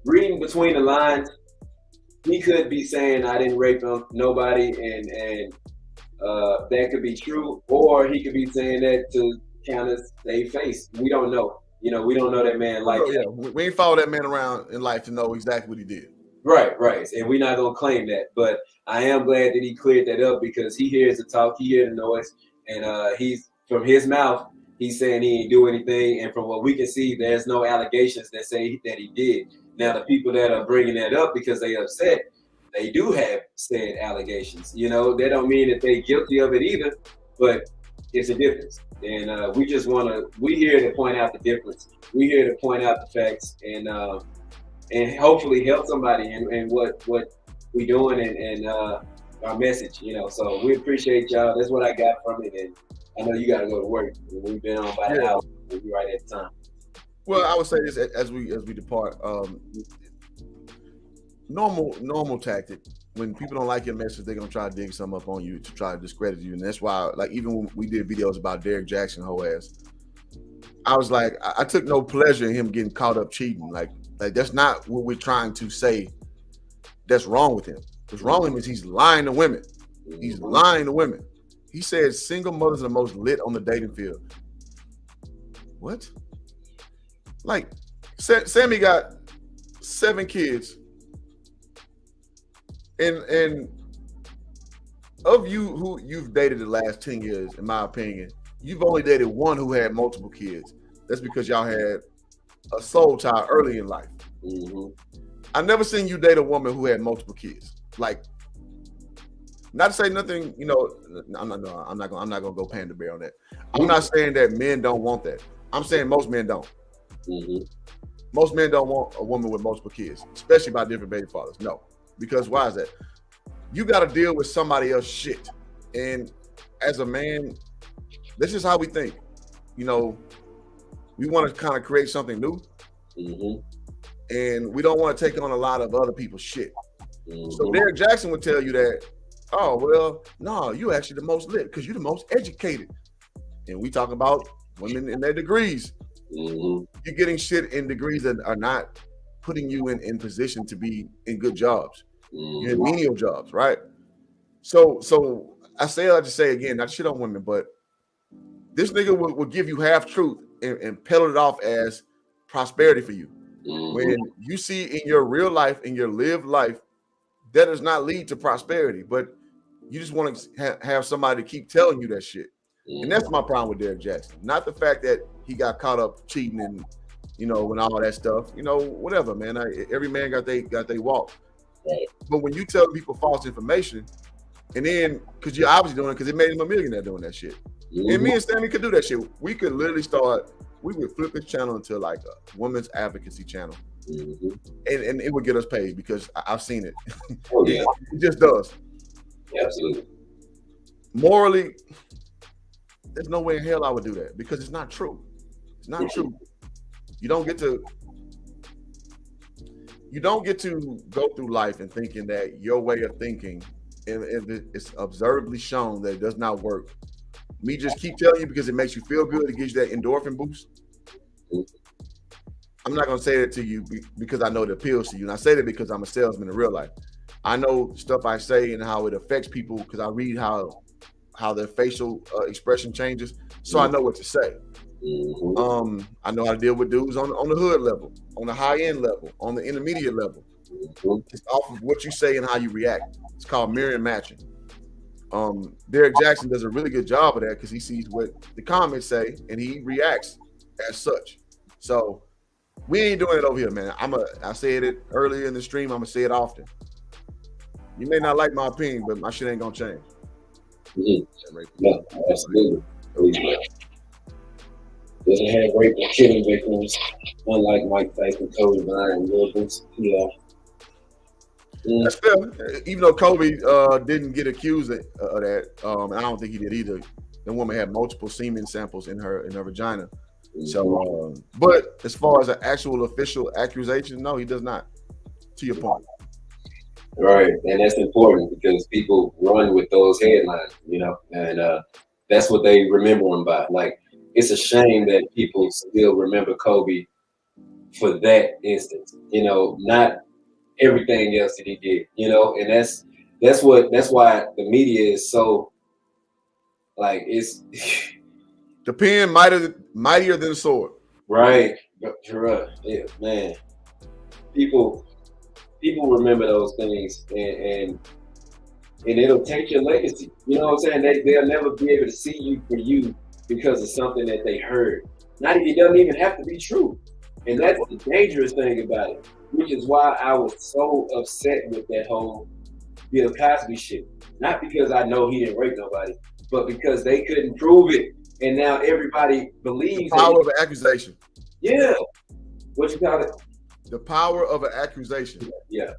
reading between the lines, he could be saying I didn't rape nobody, and that could be true, or he could be saying that to kind of save face. We don't know. We don't know that man like that. Yeah, we ain't follow that man around in life to know exactly what he did. Right. And we're not gonna claim that, but I am glad that he cleared that up, because he hears the talk, he hears the noise, and he's from his mouth, he's saying he ain't do anything, and from what we can see, there's no allegations that say that he did. Now, the people that are bringing that up because they upset, they do have said allegations. They don't mean that they're guilty of it either, but it's a difference. And we here to point out the difference. We here to point out the facts and hopefully help somebody in what we doing and our message, So we appreciate y'all. That's what I got from it. And I know you got to go to work. We've been on about an hour. We'll be right at the time. Well, I would say this as we depart. Normal tactic. When people don't like your message, they're gonna try to dig something up on you to try to discredit you, and that's why, like, even when we did videos about Derek Jackson whole ass, I was like, I took no pleasure in him getting caught up cheating. Like that's not what we're trying to say. That's wrong with him. What's wrong with him is he's lying to women. He's lying to women. He said single mothers are the most lit on the dating field. What? Like, Sammy got 7 kids, and of you who you've dated the last 10 years, in my opinion, you've only dated one who had multiple kids. That's because y'all had a soul tie early in life. Mm-hmm. I never seen you date a woman who had multiple kids. Like, not to say nothing, I'm not gonna go panda bear on that. I'm not saying that men don't want that. I'm saying most men don't. Mm-hmm. Most men don't want a woman with multiple kids, especially by different baby fathers. No, because why is that? You got to deal with somebody else's shit, and as a man, this is how we think. We want to kind of create something new, and we don't want to take on a lot of other people's shit. So Derek Jackson would tell you that, oh, well, no, you actually the most lit because you're the most educated. And we talk about women in their degrees. You're getting shit in degrees that are not putting you in position to be in good jobs. You're in menial jobs, right? So I say that to say again, not shit on women, but this nigga will give you half truth and peddle it off as prosperity for you. When you see in your real life, in your lived life, that does not lead to prosperity, but you just want to have somebody to keep telling you that shit. And that's my problem with Derek Jackson. Not the fact that he got caught up cheating and, and all that stuff. Whatever, man. Every man got they walk. Right. But when you tell people false information, and then, because you're obviously doing it because it made him a millionaire doing that shit. And me and Stanley could do that shit. We could literally we would flip this channel into like a women's advocacy channel. And it would get us paid because I've seen it. Oh, yeah. It just does. Absolutely. Morally, there's no way in hell I would do that because it's not true. It's not true. You don't get to you don't get to go through life and thinking that your way of thinking, and it's observably shown that it does not work. Me just keep telling you because it makes you feel good. It gives you that endorphin boost. I'm not going to say that to you because I know it appeals to you. And I say that because I'm a salesman in real life. I know stuff I say and how it affects people because I read how their facial expression changes. So I know what to say. I know how to deal with dudes on the hood level, on the high end level, on the intermediate level. It's off of what you say and how you react. It's called mirror matching. Derek Jackson does a really good job of that because he sees what the comments say and he reacts as such. So we ain't doing it over here, man. I said it earlier in the stream. I'm gonna say it often. You may not like my opinion, but my shit ain't gonna change. No, absolutely. Doesn't have rape or killing victims, unlike Mike Tyson, Kobe Bryant, Wilkins. Yeah. That's fair. Even though Kobe didn't get accused of that, and I don't think he did either. The woman had multiple semen samples in her vagina. So, but as far as an actual official accusation, no, he does not. To your point. Right, and that's important because people run with those headlines, and that's what they remember him by. Like, it's a shame that people still remember Kobe for that instance, not everything else that he did, and that's why the media is so like it's the pen mightier than the sword. Right, yeah, man. People remember those things, and it'll take your legacy. You know what I'm saying? They'll never be able to see you for you because of something that they heard. It doesn't even have to be true, and that's the dangerous thing about it. Which is why I was so upset with that whole Bill Cosby shit. Not because I know he didn't rape nobody, but because they couldn't prove it, and now everybody believes the power of an accusation. Yeah, what you call it? The power of an accusation. Yeah.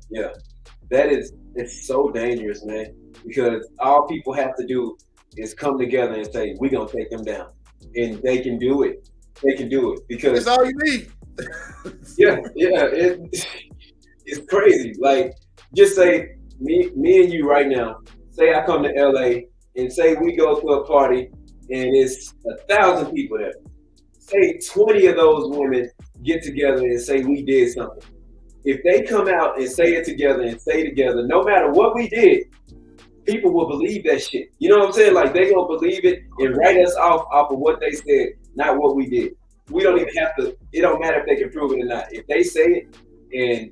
It's so dangerous, man. Because all people have to do is come together and say, we're gonna take them down. And they can do it. Because that's all you need. yeah, it's crazy. Like, just say me and you right now, say I come to LA and say we go to a party and it's 1,000 people there. Say 20 of those women get together and say we did something. If they come out and say it together and say together, no matter what we did, people will believe that shit. You know what I'm saying? Like, they gonna believe it and write us off of what they said, not what we did. We don't even have to, it don't matter if they can prove it or not. If they say it and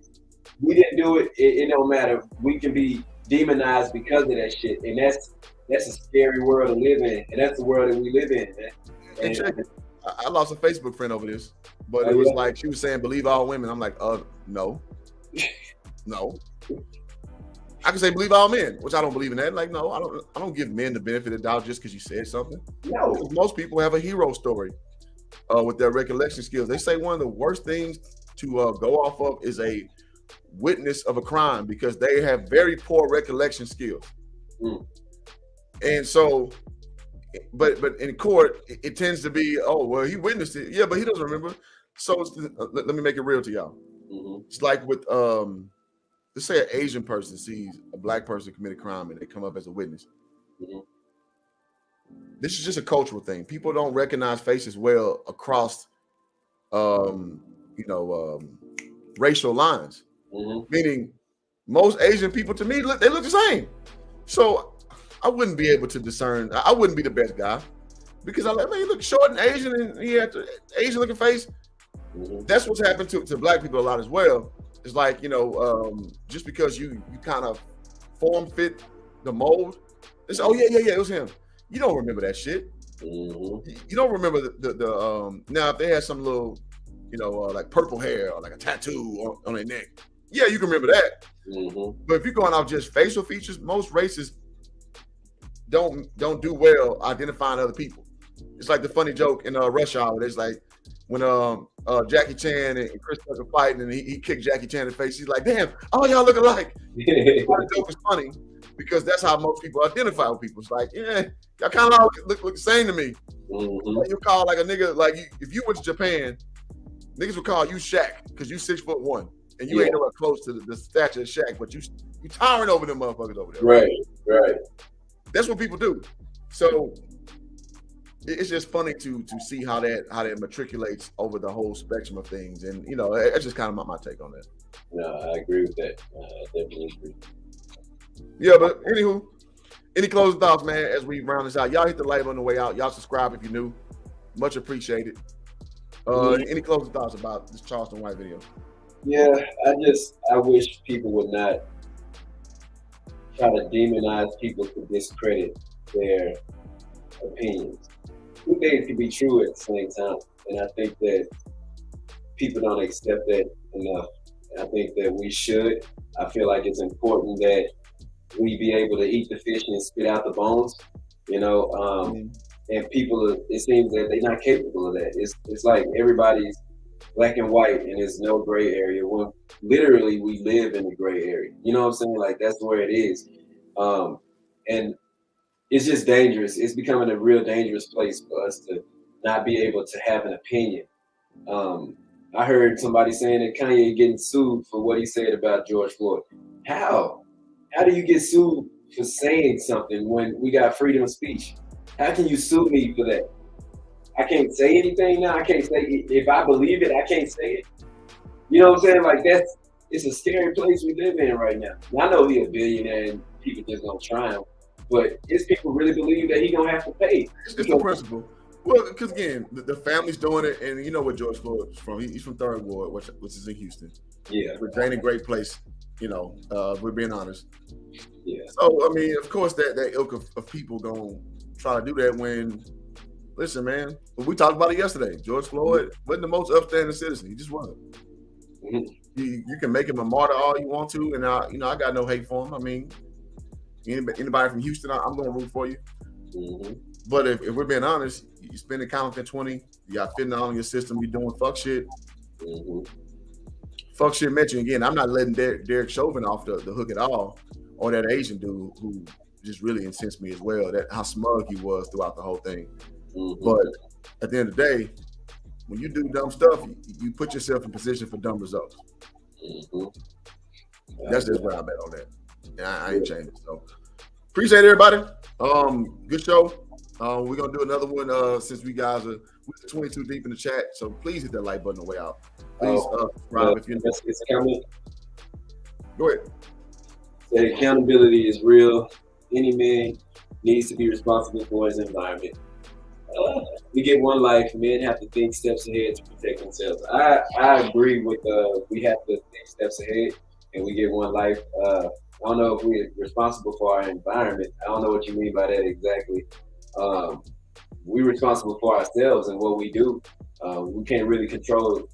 we didn't do it, it don't matter. We can be demonized because of that shit. And that's a scary world to live in. And that's the world that we live in, man. And I lost a Facebook friend over this, but it was like she was saying, believe all women. I'm like, no. No. I can say believe all men, which I don't believe in that. Like, no, I don't give men the benefit of the doubt just because you said something. No. Because most people have a hero story with their recollection skills. They say one of the worst things to go off of is a witness of a crime because they have very poor recollection skills. And so, but in court, it tends to be, oh, well, he witnessed it. Yeah, but he doesn't remember. So let me make it real to y'all. It's like with, let's say an Asian person sees a black person commit a crime and they come up as a witness. This is just a cultural thing. People don't recognize faces well across, racial lines. Meaning, most Asian people to me they look the same. So I wouldn't be able to discern. I wouldn't be the best guy because he look short and Asian and he had an Asian looking face. That's what's happened to black people a lot as well. It's like, just because you kind of form fit the mold, it's oh yeah, it was him. You don't remember that shit. You don't remember the now if they had some little, like purple hair or like a tattoo on their neck, yeah, you can remember that. But if you're going off just facial features, most races don't do well identifying other people. It's like the funny joke in Rush Hour. It's like when Jackie Chan and Chris Tucker fighting and he kicked Jackie Chan in the face. He's like, damn, all y'all look alike. The joke is funny because that's how most people identify with people. It's like, yeah, y'all kind of all look the same to me. Like you call like a nigga, like if you went to Japan, niggas would call you Shaq because you 6'1" and you ain't nowhere close to the stature of Shaq, but you towering over them motherfuckers over there. Right. That's what people do. So it's just funny to see how that matriculates over the whole spectrum of things, and that's just kind of my take on that. No, I agree with that. I definitely agree. Yeah, but anywho, any closing thoughts, man, as we round this out? Y'all hit the like on the way out. Y'all subscribe if you're new. Much appreciated. Any closing thoughts about this Charleston White video? Yeah, I wish people would not try to demonize people to discredit their opinions. Two things can be true at the same time, and I think that people don't accept that enough. I think that we should. I feel like it's important that we be able to eat the fish and spit out the bones, and people, it seems that they're not capable of that. It's like everybody's black and white and there's no gray area. When literally we live in the gray area. You know what I'm saying? Like, that's where it is. And it's just dangerous. It's becoming a real dangerous place for us to not be able to have an opinion. I heard somebody saying that Kanye getting sued for what he said about George Floyd. How do you get sued for saying something when we got freedom of speech? How can you sue me for that? I can't say anything now. I can't say it. If I believe it, I can't say it. You know what I'm saying? Like, it's a scary place we live in right now. And I know he's a billionaire and people just gonna try him, but his people really believe that he gonna have to pay. It's the principle. Well, because again, the family's doing it, and you know what George Floyd is from. He's from 3rd Ward, which is in Houston. Yeah. Virginia, great place. We're being honest. Yeah. So, I mean, of course, that ilk of people gonna try to do that when, listen, man, we talked about it yesterday. George Floyd wasn't the most upstanding citizen. He just wasn't. Mm-hmm. You can make him a martyr all you want to, and I got no hate for him. I mean, anybody from Houston, I'm gonna root for you. Mm-hmm. But if we're being honest, you spend a counting 20, you got fentanyl in your system, you're doing fuck shit. Mm-hmm. Fuck shit mentioned again. I'm not letting Derek Chauvin off the hook at all, or that Asian dude who just really incensed me as well. That how smug he was throughout the whole thing. Mm-hmm. But at the end of the day, when you do dumb stuff, you put yourself in position for dumb results. Mm-hmm. That's just where I'm at on that. And I ain't changing. So appreciate everybody. Good show. We're gonna do another one since we're 22 deep in the chat. So please hit that like button on the way out. Please subscribe if you're it's coming. Go ahead. That accountability is real. Any man needs to be responsible for his environment. We get one life. Men have to think steps ahead to protect themselves. I agree with we have to think steps ahead, and we get one life. I don't know if we're responsible for our environment. I don't know what you mean by that exactly. We're responsible for ourselves and what we do. We can't really control.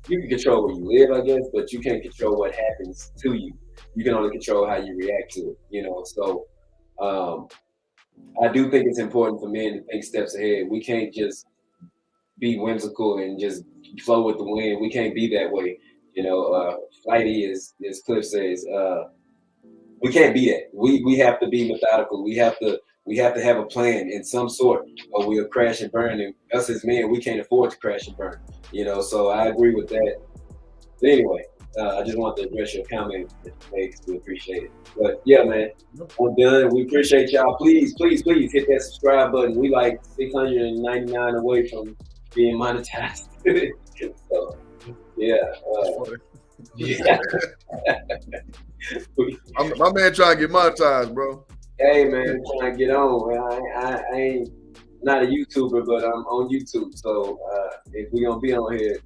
You can control where you live, I guess, but you can't control what happens to you. You can only control how you react to it. So I do think it's important for men to think steps ahead. We can't just be whimsical and just flow with the wind. We can't be that way. Flighty, as Cliff says, we can't be that. We have to be methodical. We have to have a plan in some sort, or we'll crash and burn. And us as men, we can't afford to crash and burn. So I agree with that. But anyway, I just want to address your comment that you made because we appreciate it. But yeah, man, I'm done. We appreciate y'all. Please hit that subscribe button. We like 699 away from being monetized. So yeah. My man trying to get monetized, bro. Hey man, trying to get on. I ain't not a YouTuber, but I'm on YouTube. So if we're gonna be on here,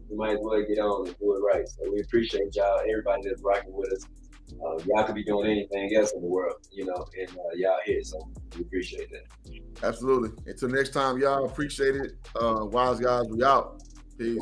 we might as well get on and do it right. So we appreciate y'all, everybody that's rocking with us. Y'all could be doing anything else in the world, and y'all here. So we appreciate that. Absolutely. Until next time, y'all, appreciate it. Wise guys, we out. Peace.